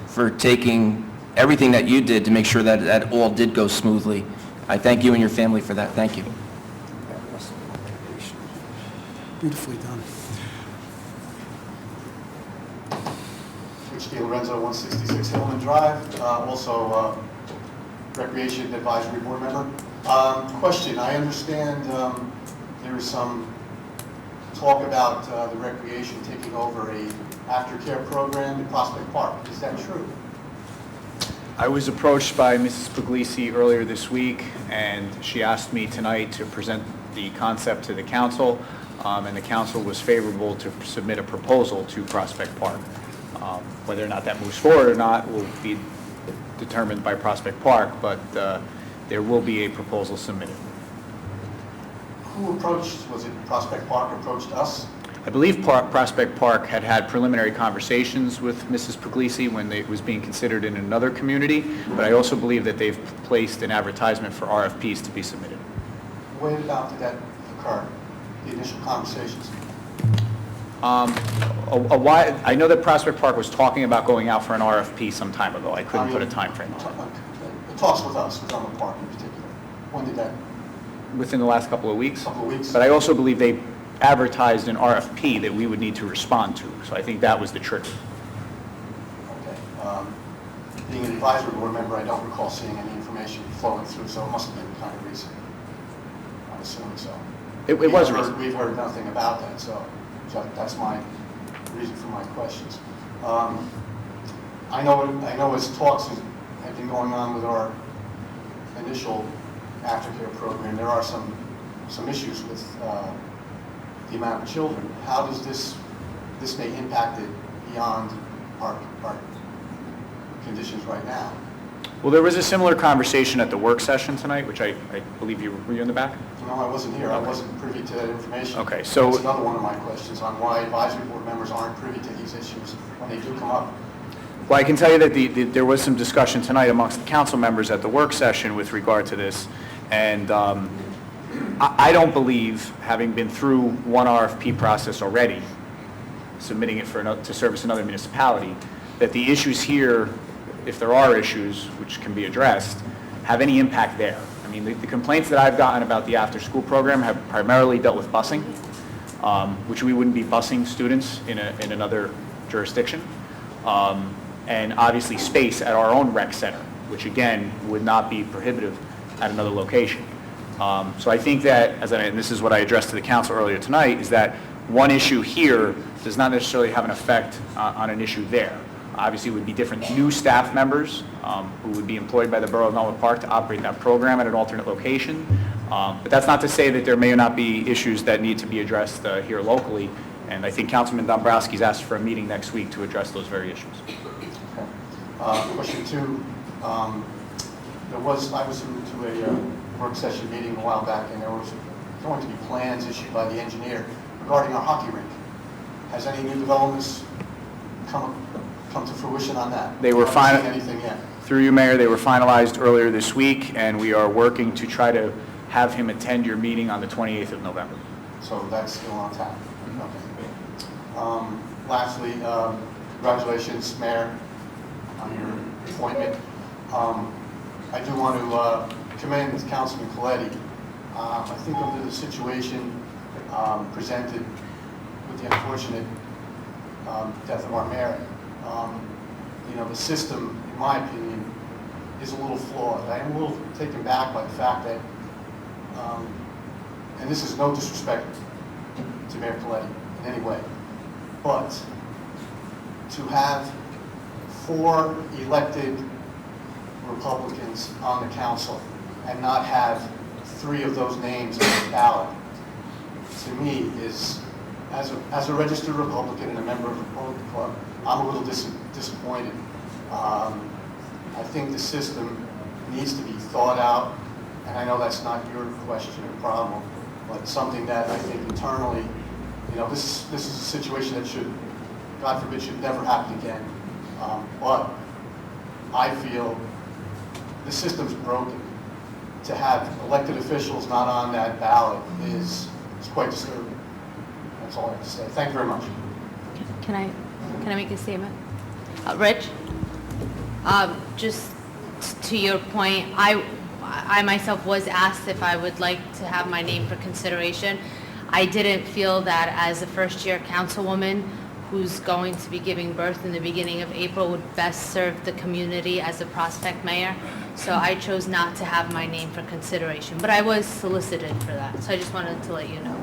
for taking everything that you did to make sure that that all did go smoothly. I thank you and your family for that. Thank you. Beautifully done. Rich DiLorenzo, 166 Hillman Drive, also Recreation Advisory Board member. Question, I understand there is some talk about the recreation taking over a aftercare program in Prospect Park. Is that true? I was approached by Mrs. Puglisi earlier this week, and she asked me tonight to present the concept to the council, and the council was favorable to submit a proposal to Prospect Park. Whether or not that moves forward or not will be determined by Prospect Park, but there will be a proposal submitted. Who approached, was it Prospect Park approached us? I believe Prospect Park had preliminary conversations with Mrs. Puglisi when it was being considered in another community, but I also believe that they've placed an advertisement for RFPs to be submitted. When about did that occur, the initial conversations? I know that Prospect Park was talking about going out for an RFP some time ago. I couldn't put a time frame on The talks with us, with Elmwood Park in particular. When did that, it. Within the last couple of weeks. couple of weeks? But I also believe they advertised an RFP that we would need to respond to. So I think that was the trigger. Okay. Being an advisory board member, I don't recall seeing any information flowing through, so it must have been kind of recent. I'm assuming so. It was recent. We've heard nothing about that, so that's my reason for my questions. I know as talks have been going on with our initial aftercare program, there are some issues with the amount of children. How does this may impact it beyond our conditions right now? Well, there was a similar conversation at the work session tonight, which I believe were you in the back? No, I wasn't here. I wasn't privy to that information. Okay, so- That's another one of my questions on why advisory board members aren't privy to these issues when they do come up. Well, I can tell you that there was some discussion tonight amongst the council members at the work session with regard to this, and I don't believe, having been through one RFP process already, submitting it to service another municipality, that the issues here, if there are issues which can be addressed, have any impact there. I mean, the complaints that I've gotten about the after-school program have primarily dealt with busing, which we wouldn't be busing students in another jurisdiction. And obviously space at our own rec center, which again would not be prohibitive at another location. So I think that, and this is what I addressed to the council earlier tonight, is that one issue here does not necessarily have an effect on an issue there. Obviously, it would be different new staff members who would be employed by the Borough of Elmwood Park to operate that program at an alternate location. But that's not to say that there may not be issues that need to be addressed here locally. And I think Councilman Dombrowski's asked for a meeting next week to address those very issues. Okay. Question two, I was into a work session meeting a while back, and there was going to be plans issued by the engineer regarding our hockey rink. Has any new developments come to fruition on that? They were I final- haven't seen anything yet. Through you, Mayor, they were finalized earlier this week, and we are working to try to have him attend your meeting on the 28th of November. So that's still on tap. Okay. Lastly, congratulations, Mayor, on your appointment. I do want to commend Councilman Coletti. I think under the situation presented with the unfortunate death of our mayor, the system, in my opinion, is a little flawed. I am a little taken back by the fact that, and this is no disrespect to Mayor Coletti in any way, but to have 4 elected Republicans on the council and not have 3 of those names on the ballot, to me, is, as a registered Republican and a member of the Republican Club, I'm a little disappointed. I think the system needs to be thought out, and I know that's not your question or problem, but something that I think internally, this is a situation that should, God forbid, should never happen again. But I feel the system's broken. To have elected officials not on that ballot is quite disturbing. That's all I have to say. Thank you very much. Can I make a statement? Rich? Just to your point, I myself was asked if I would like to have my name for consideration. I didn't feel that as a first-year councilwoman who's going to be giving birth in the beginning of April would best serve the community as a prospect mayor. So I chose not to have my name for consideration, but I was solicited for that. So I just wanted to let you know.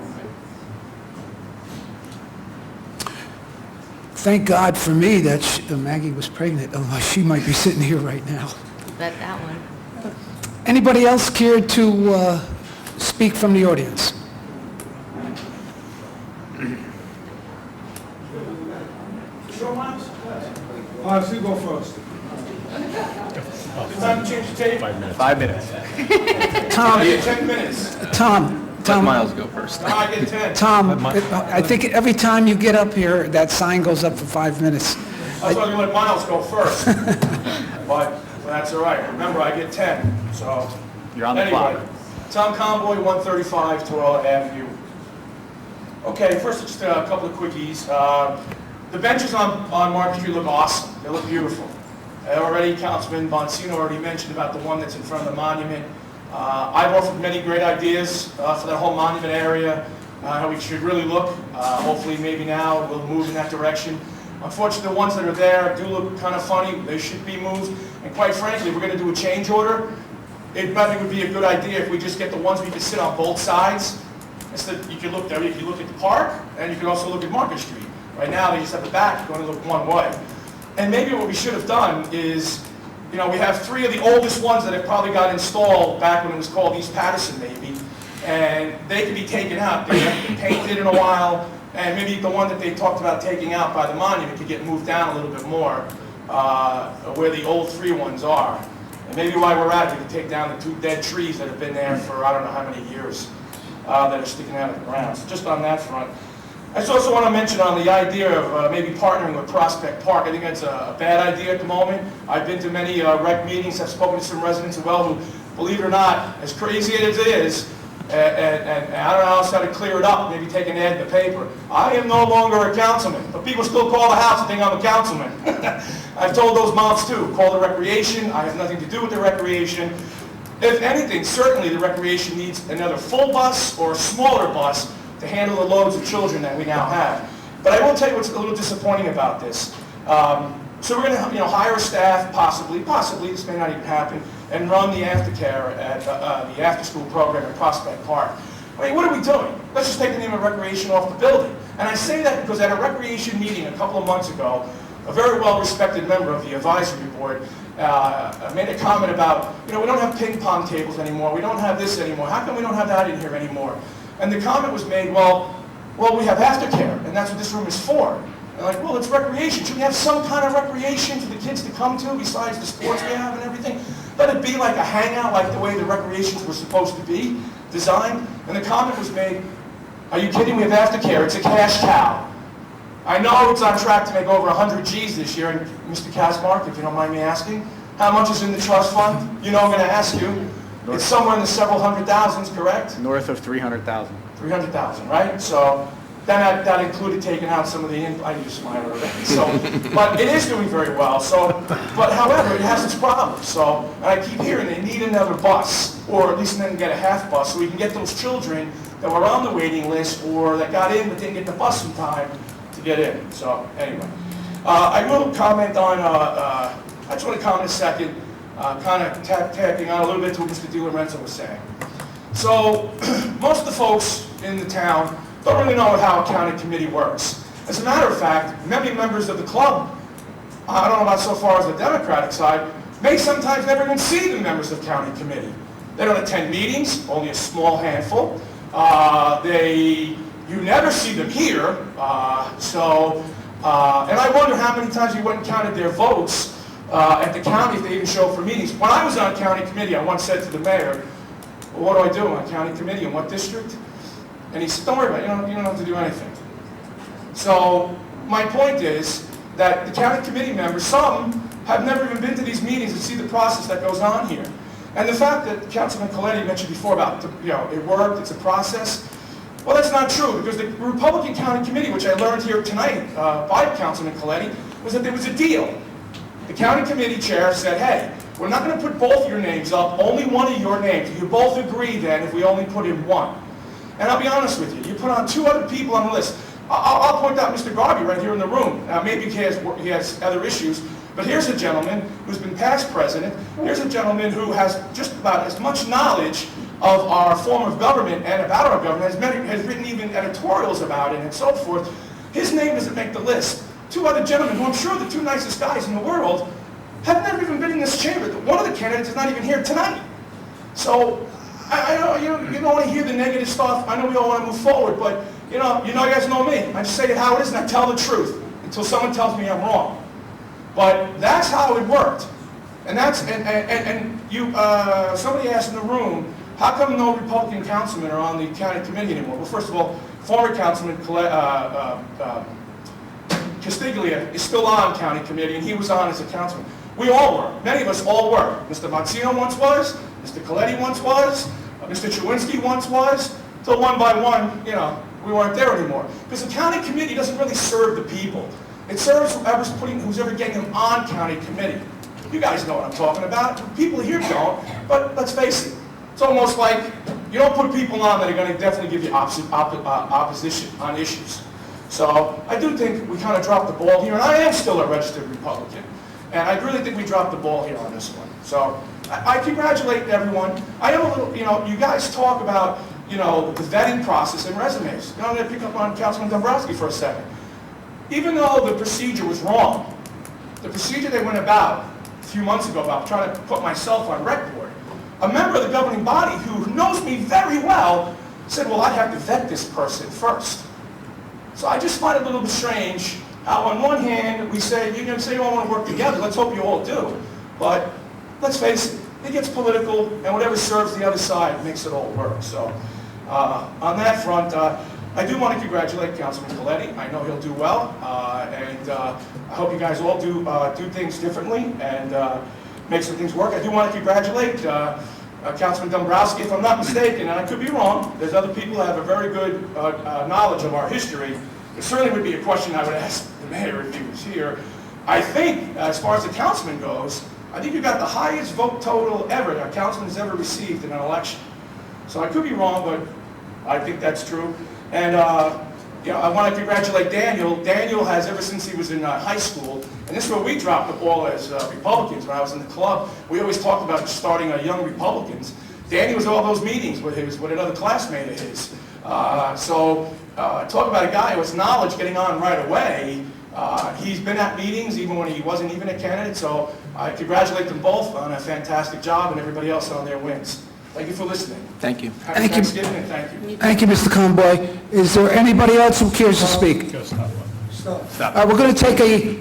Thank God for me that Maggie was pregnant, otherwise she might be sitting here right now. Bet that one. Anybody else care to speak from the audience? Miles, you go first. Time to change the tape. 5 minutes. Tom, 10 minutes. Let Miles go first. Now I get 10. Tom, I think every time you get up here, that sign goes up for 5 minutes. I was going to let Miles go first. But that's all right. Remember, I get 10. So You're on the anyway, clock. Tom Conboy, 135 Torella Avenue. Okay, first just a couple of quickies. The benches on Market Street look awesome. They look beautiful. Already, Councilman Bonsino already mentioned about the one that's in front of the monument. I've offered many great ideas for that whole monument area, how we should really look. Hopefully, maybe now we'll move in that direction. Unfortunately, the ones that are there do look kind of funny. They should be moved. And quite frankly, if we're going to do a change order, it probably would be a good idea if we just get the ones we can sit on both sides. Instead, you can look there, you can look at the park, and you can also look at Market Street. Right now, they just have the back going to look one way. And maybe what we should have done is, we have 3 of the oldest ones that have probably got installed back when it was called East Patterson, maybe, and they can be taken out. They haven't been painted in a while, and maybe the one that they talked about taking out by the monument could get moved down a little bit more, where the old 3 ones are. And maybe while we're at it, we can take down the 2 dead trees that have been there for I don't know how many years that are sticking out of the ground. So just on that front. I just also want to mention on the idea of maybe partnering with Prospect Park. I think that's a bad idea at the moment. I've been to many rec meetings. I've spoken to some residents as well who, believe it or not, as crazy as it is, and I don't know how else to clear it up, maybe take an ad in the paper. I am no longer a councilman, but people still call the house and think I'm a councilman. I've told those mouths too, call the recreation. I have nothing to do with the recreation. If anything, certainly the recreation needs another full bus or a smaller bus to handle the loads of children that we now have. But I will tell you what's a little disappointing about this. So we're going to hire a staff, possibly, this may not even happen, and run the aftercare at the after-school program at Prospect Park. I mean, what are we doing? Let's just take the name of recreation off the building. And I say that because at a recreation meeting a couple of months ago, a very well-respected member of the advisory board made a comment about, we don't have ping pong tables anymore, we don't have this anymore, how come we don't have that in here anymore? And the comment was made, well, we have aftercare, and that's what this room is for. And like, well, it's recreation. Should we have some kind of recreation for the kids to come to besides the sports we have and everything? Let it be like a hangout, like the way the recreations were supposed to be designed. And the comment was made, are you kidding? We have aftercare. It's a cash cow. I know it's on track to make over 100 G's this year, and Mr. Kasmark, if you don't mind me asking, how much is in the trust fund? I'm going to ask you. It's somewhere in the several hundred thousands, correct? North of 300,000. 300,000, right? So then that included taking out some of the, I use smile already. So, but it is doing very well. So, but however, it has its problems. So, and I keep hearing they need another bus, or at least then get a half bus, so we can get those children that were on the waiting list or that got in but didn't get the bus in time to get in. So anyway, I will comment on. I just want to comment a second. Kind of tapping on a little bit to what Mr. DiLorenzo was saying. So, most of the folks in the town don't really know how a county committee works. As a matter of fact, many members of the club I don't know about so far as the Democratic side, may sometimes never even see the members of county committee. They don't attend meetings, only a small handful. You never see them here. And I wonder how many times you went and counted their votes at the county if they even show up for meetings. When I was on county committee, I once said to the mayor, well, what do I do on county committee, in what district? And he said, don't worry about it, you don't have to do anything. So my point is that the county committee members, some have never even been to these meetings and see the process that goes on here. And the fact that Councilman Coletti mentioned before about, it worked, it's a process, well, that's not true, because the Republican County Committee, which I learned here tonight by Councilman Coletti, was that there was a deal. The county committee chair said, hey, we're not going to put both your names up, only one of your names. You both agree then if we only put in one. And I'll be honest with you, you put on 2 other people on the list. I'll point out Mr. Garvey right here in the room. Maybe he has other issues, but here's a gentleman who's been past president. Here's a gentleman who has just about as much knowledge of our form of government and about our government, has written even editorials about it and so forth. His name doesn't make the list. 2 other gentlemen, who I'm sure are the 2 nicest guys in the world, have never even been in this chamber. One of the candidates is not even here tonight. So, I know you don't want to hear the negative stuff. I know we all want to move forward, but you guys know me. I just say it how it is and I tell the truth until someone tells me I'm wrong. But that's how it worked. And somebody asked in the room, how come no Republican councilmen are on the county committee anymore? Well, first of all, former Councilman Castiglia is still on county committee, and he was on as a councilman. We all were. Many of us all were. Mr. Mazzino once was. Mr. Coletti once was. Mr. Chewinski once was. Till one by one, we weren't there anymore. Because the county committee doesn't really serve the people. It serves who's ever getting them on county committee. You guys know what I'm talking about. People here don't, but let's face it. It's almost like you don't put people on that are going to definitely give you opposition on issues. So I do think we kind of dropped the ball here, and I am still a registered Republican. And I really think we dropped the ball here on this one. So I congratulate everyone. I am a little, you guys talk about, the vetting process and resumes. I'm going to pick up on Councilman Dombrowski for a second. Even though the procedure was wrong, the procedure they went about a few months ago about trying to put myself on rec board, a member of the governing body who knows me very well said, well, I'd have to vet this person first. So I just find it a little bit strange how on one hand we say, you all want to work together, let's hope you all do. But let's face it, it gets political, and whatever serves the other side makes it all work. So on that front, I do want to congratulate Councilman Coletti. I know he'll do well, and I hope you guys all do things differently and make some things work. I do want to congratulate Councilman Dombrowski, if I'm not mistaken, and I could be wrong. There's other people that have a very good knowledge of our history. It certainly would be a question I would ask the mayor if he was here. I think, as far as the councilman goes, I think you got the highest vote total ever that a councilman has ever received in an election. So I could be wrong, but I think that's true. And I want to congratulate Daniel. Daniel has, ever since he was in high school, and this is where we dropped the ball as Republicans. When I was in the club, we always talked about starting young Republicans. Daniel was at all those meetings with another classmate of his. Talk about a guy who has knowledge getting on right away. He's been at meetings even when he wasn't even a candidate, so I congratulate them both on a fantastic job and everybody else on their wins. Thank you for listening. Thank you. Happy Thanksgiving and thank you. Thank you, Mr. Conboy. Is there anybody else who cares to speak? We're going to take a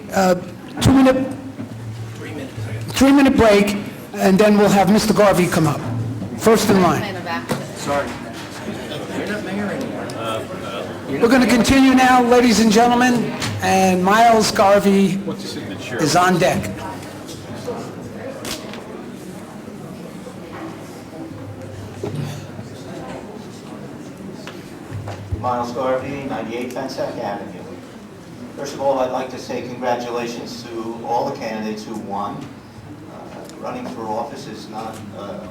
3-minute break, and then we'll have Mr. Garvey come up. First in line. Plan of action. Sorry. You're not mayor anymore. We're going to continue now, ladies and gentlemen, and Miles Garvey is on deck. Miles Garvey, 98 Fensack Avenue. First of all, I'd like to say congratulations to all the candidates who won. Running for office is not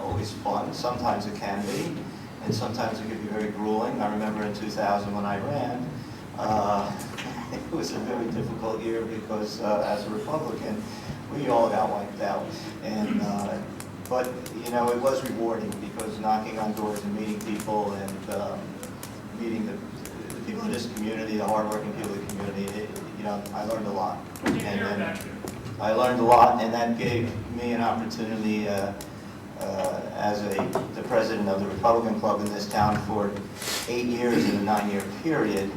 always fun. Sometimes it can be, and sometimes it can be very grueling. I remember in 2000 when I ran, it was a very difficult year because as a Republican, we all got wiped out. And but it was rewarding because knocking on doors and meeting people and meeting the people in this community, the hardworking people in the community, I learned a lot. And then I learned a lot, and that gave me an opportunity as the president of the Republican Club in this town for 8 years in a 9-year period,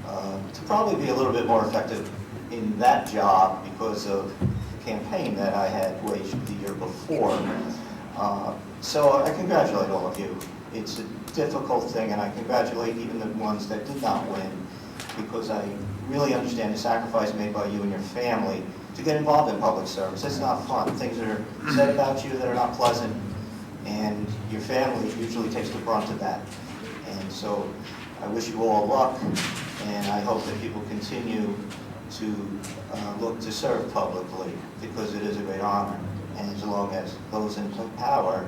to probably be a little bit more effective in that job because of the campaign that I had waged the year before. So I congratulate all of you. It's a difficult thing, and I congratulate even the ones that did not win, because I really understand the sacrifice made by you and your family to get involved in public service. It's not fun. Things are said about you that are not pleasant, and your family usually takes the brunt of that. And so I wish you all luck, and I hope that people continue to look to serve publicly, because it is a great honor. And as long as those in power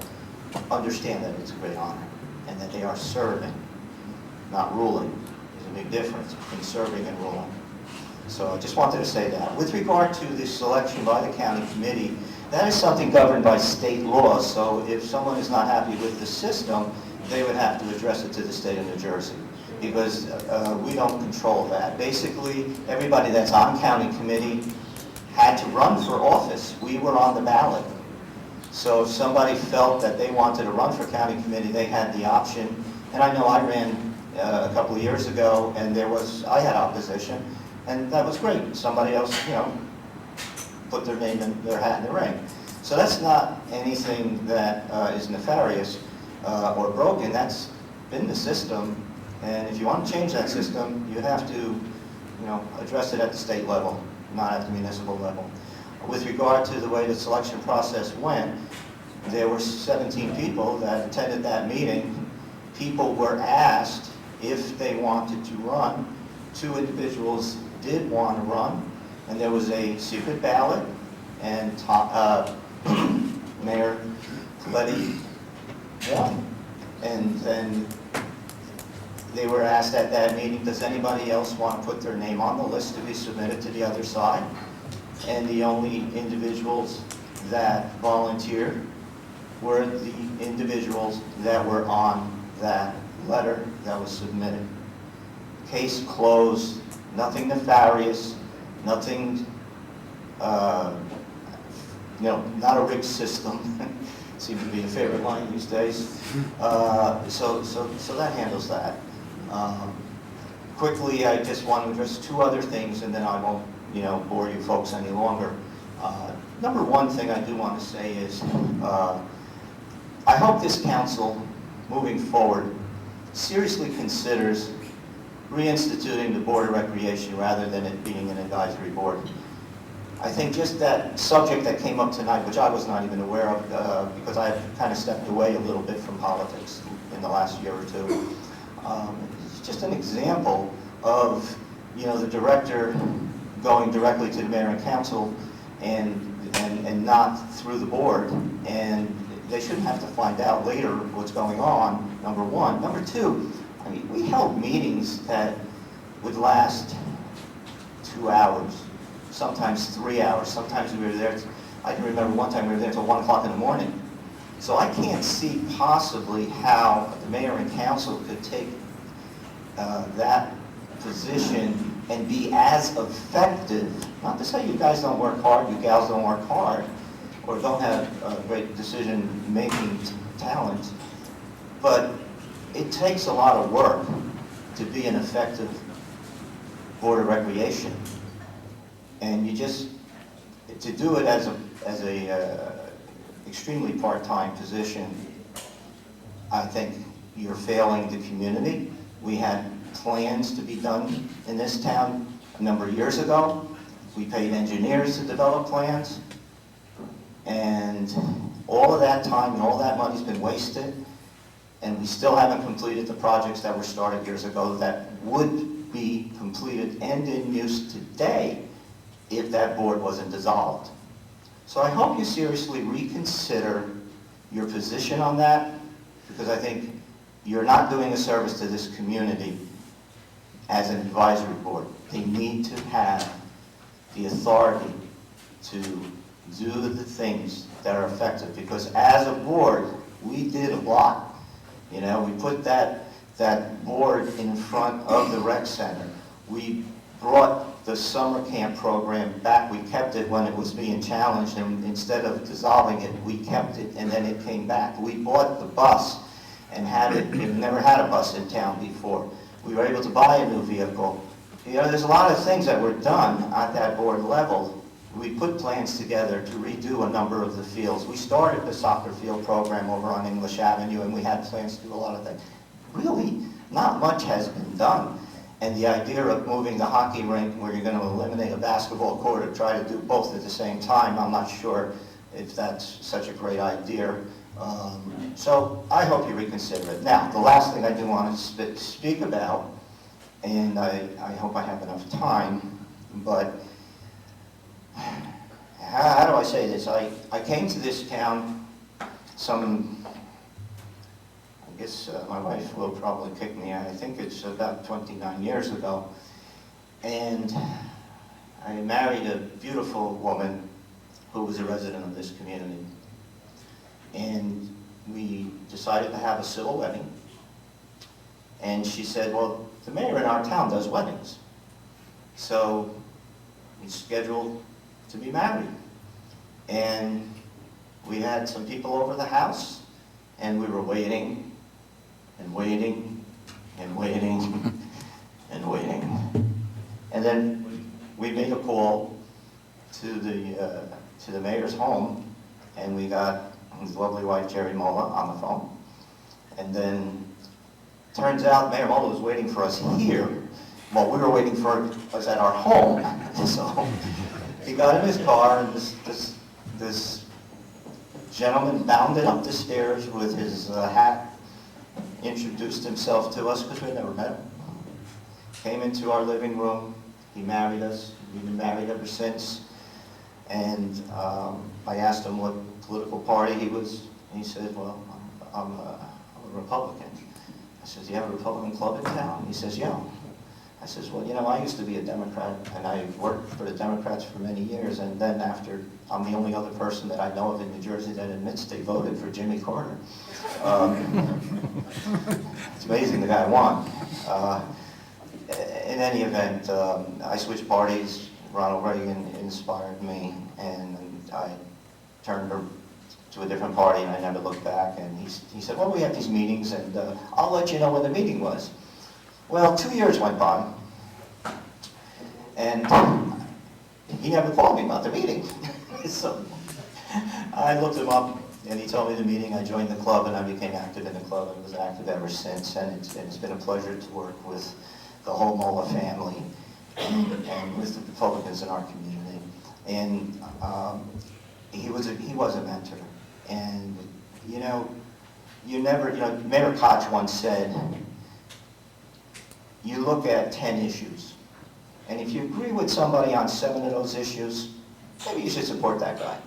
understand that it's a great honor, and that they are serving, not ruling. There's a big difference between serving and ruling. So I just wanted to say that. With regard to the selection by the county committee, that is something governed by state law, so if someone is not happy with the system, they would have to address it to the state of New Jersey, because we don't control that. Basically, everybody that's on county committee had to run for office. We were on the ballot. So if somebody felt that they wanted to run for county committee, they had the option. And I know I ran a couple of years ago, and I had opposition, and that was great. Somebody else, put their name in their hat in the ring. So that's not anything that is nefarious or broken. That's been the system, and if you want to change that system, you have to, address it at the state level, not at the municipal level. With regard to the way the selection process went, there were 17 people that attended that meeting. People were asked if they wanted to run. 2 individuals did want to run, and there was a secret ballot, and Mayor Coletti won. And then they were asked at that meeting, does anybody else want to put their name on the list to be submitted to the other side? And the only individuals that volunteered were the individuals that were on that letter that was submitted. Case closed, nothing nefarious, nothing, not a rigged system. Seems to be a favorite line these days. So that handles that. Quickly, I just want to address 2 other things, and then I won't bore you folks any longer. Number one thing I do want to say is, I hope this council, moving forward, seriously considers reinstituting the Board of Recreation rather than it being an advisory board. I think just that subject that came up tonight, which I was not even aware of, because I have kind of stepped away a little bit from politics in the last year or 2. It's just an example of, the director going directly to the mayor and council and not through the board, and they shouldn't have to find out later what's going on, number one. Number two, we held meetings that would last 2 hours, sometimes 3 hours, sometimes we were there, I can remember one time we were there until 1 o'clock in the morning. So I can't see possibly how the mayor and council could take that position and be as effective. Not to say you guys don't work hard, you gals don't work hard, or don't have great decision-making talent, but it takes a lot of work to be an effective Board of Recreation. And to do it as a extremely part-time position, I think you're failing the community. We had plans to be done in this town a number of years ago. We paid engineers to develop plans, and all of that time and all that money's been wasted, and we still haven't completed the projects that were started years ago that would be completed and in use today if that board wasn't dissolved. So I hope you seriously reconsider your position on that, because I think you're not doing a service to this community as an advisory board. They need to have the authority to do the things that are effective, because as a board, we did a lot. We put that board in front of the rec center. We brought the summer camp program back. We kept it when it was being challenged, and instead of dissolving it, we kept it, and then it came back. We bought the bus and had it. We've never had a bus in town before. We were able to buy a new vehicle. You know, there's a lot of things that were done at that board level. We put plans together to redo a number of the fields. We started the soccer field program over on English Avenue, and we had plans to do a lot of things. Really, not much has been done. And the idea of moving the hockey rink where you're going to eliminate a basketball court or try to do both at the same time, I'm not sure if that's such a great idea. So I hope you reconsider it. Now, the last thing I do want to speak about, and I hope I have enough time, but how do I say this? I came to this town I guess my wife will probably kick me out. I think it's about 29 years ago. And I married a beautiful woman who was a resident of this community. And we decided to have a civil wedding. And she said, well, the mayor in our town does weddings. So we scheduled to be married. And we had some people over the house, and we were waiting and waiting and waiting and waiting. And then we made a call to the mayor's home, and we got his lovely wife, Jerry Mola, on the phone. And then turns out Mayor Mola was waiting for us here while we were waiting for us at our home. So he got in his car, and this gentleman bounded up the stairs with his hat, introduced himself to us because we had never met him. Came into our living room. He married us. We've been married ever since. And I asked him what political party he was. And he said, well, I'm a Republican. I said, do you have a Republican club in town? He says, yeah. I says, well, you know, I used to be a Democrat, and I worked for the Democrats for many years, and then after, I'm the only other person that I know of in New Jersey that admits they voted for Jimmy Carter. It's amazing the guy won. In any event, I switched parties. Ronald Reagan inspired me, and I turned to a different party, and I never looked back. And he said, well, we have these meetings, and I'll let you know when the meeting was. Well, 2 years went by, and he never called me about the meeting. So I looked him up, and he told me the meeting. I joined the club, and I became active in the club, and was active ever since. And it's been a pleasure to work with the whole Mola family and with the Republicans in our community. And he was a mentor. And Mayor Koch once said, you look at 10 issues, and if you agree with somebody on 7 of those issues, maybe you should support that guy.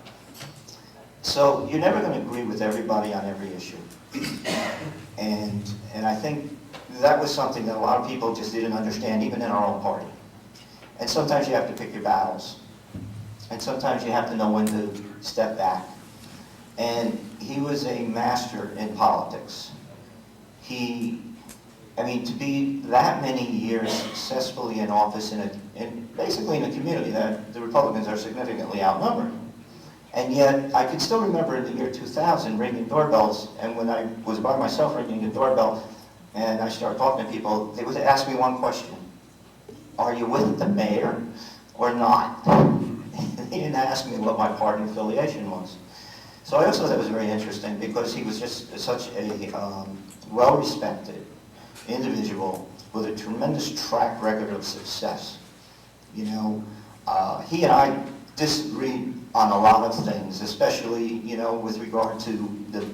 So you're never going to agree with everybody on every issue. And I think that was something that a lot of people just didn't understand, even in our own party. And sometimes you have to pick your battles. And sometimes you have to know when to step back. And he was a master in politics. To be that many years successfully in office basically in a community that the Republicans are significantly outnumbered. And yet, I can still remember in the year 2000 ringing doorbells, and when I was by myself ringing a doorbell, and I started talking to people, they would ask me one question: are you with the mayor or not? They didn't ask me what my party affiliation was. So I also thought it was very interesting because he was just such a well-respected individual with a tremendous track record of success. He and I disagreed on a lot of things, especially, with regard to the,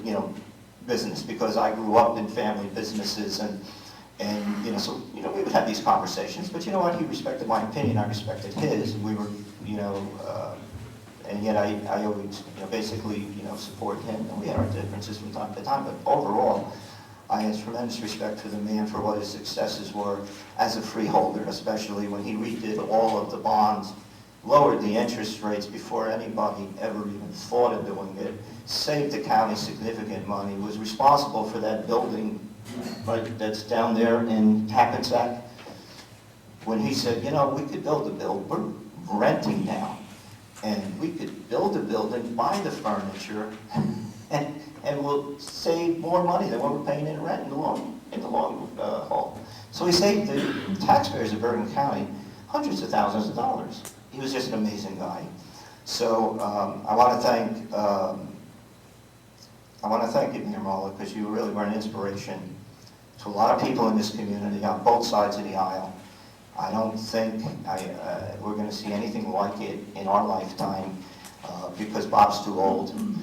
business, because I grew up in family businesses and so, we would have these conversations, but you know what, he respected my opinion, I respected his, we were, and yet I always, basically, supported him, and we had our differences from time to time, but overall, I had tremendous respect for the man for what his successes were as a freeholder, especially when he redid all of the bonds, lowered the interest rates before anybody ever even thought of doing it, saved the county significant money, was responsible for that building right that's down there in Hackensack. when he said, you know, we could build a building, we're renting now, and we could build a building, buy the furniture, and we'll save more money than what we're paying in rent in the long haul. So he saved the taxpayers of Bergen County hundreds of thousands of dollars. He was just an amazing guy. So I want to thank you, Mayor Mola, because you really were an inspiration to a lot of people in this community on both sides of the aisle. I don't think we're going to see anything like it in our lifetime because Bob's too old. In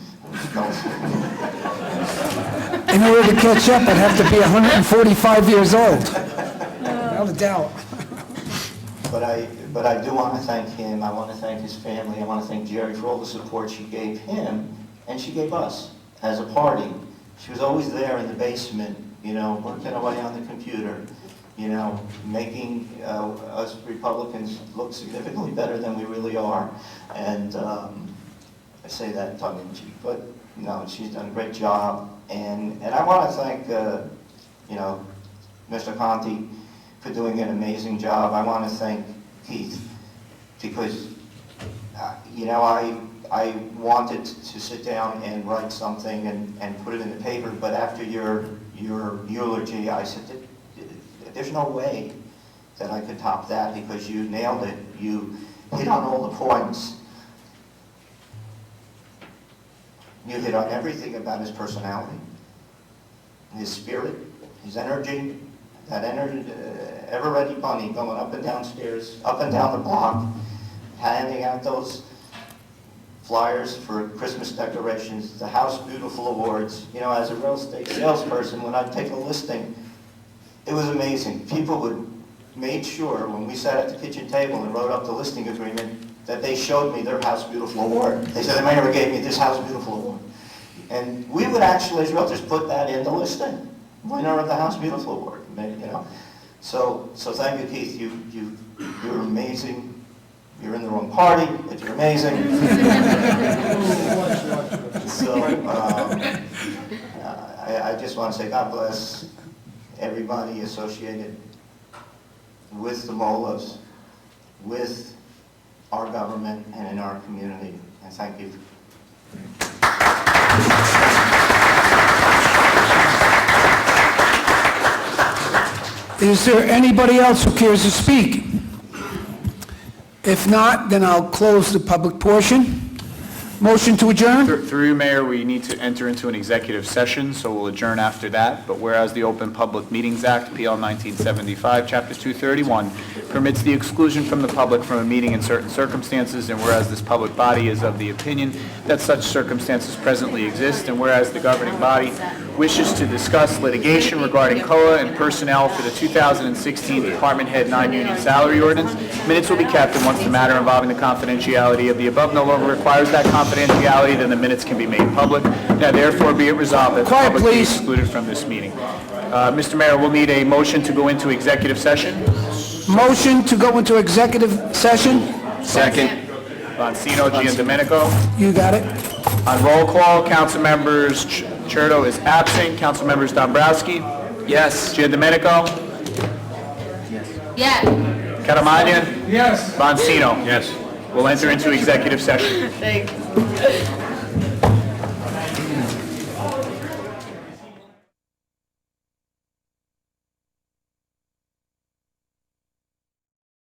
order to catch up, I'd have to be 145 years old. Without a doubt. But I do want to thank him. I want to thank his family. I want to thank Jerry for all the support she gave him and she gave us as a party. She was always there in the basement, you know, working away on the computer, you know, making us Republicans look significantly better than we really are. And I say that tongue in cheek, but no, she's done a great job. And I want to thank, you know, Mr. Conti for doing an amazing job. I want to thank Keith because, you know, I wanted to sit down and write something and put it in the paper, but after your eulogy, I said, there's no way that I could top that because you nailed it. You hit on all the points. You hit on everything about his personality, his spirit, his energy, that energy, ever-ready bunny going up and down stairs, up and down the block, handing out those flyers for Christmas decorations, the House Beautiful Awards. You know, as a real estate salesperson, when I'd take a listing, it was amazing. People would made sure when we sat at the kitchen table and wrote up the listing agreement that they showed me their House Beautiful Award. They said, the mayor gave me this House Beautiful Award. And we would actually, as realtors, put that in the listing. Winner of the House Beautiful Award, you know. So thank you, Keith. You're amazing. You're in the wrong party, but you're amazing. So I just want to say God bless everybody associated with the Molas, with our government, and in our community. And thank you. Is there anybody else who cares to speak? If not, then I'll close the public portion. Motion to adjourn? Through you, Mayor, we need to enter into an executive session, so we'll adjourn after that. But whereas the Open Public Meetings Act, PL 1975, Chapter 231, permits the exclusion from the public from a meeting in certain circumstances, and whereas this public body is of the opinion that such circumstances presently exist, and whereas the governing body wishes to discuss litigation regarding COA and personnel for the 2016 Department Head non-union salary ordinance, minutes will be kept, and once the matter involving the confidentiality of the above no longer requires that confidentiality, then the minutes can be made public. Now therefore be it resolved that the Quiet, public be please. excluded from this meeting. Mr. Mayor, we'll need a motion to go into executive session. Motion to go into executive session? Second. Boncino, Giandomenico. You got it. On roll call, council members Cherto is absent. Council members Dombrowski. Yes. Giandomenico. Yeah. Caramagna. Yes. Boncino. Yes. We'll enter into executive session. Thanks.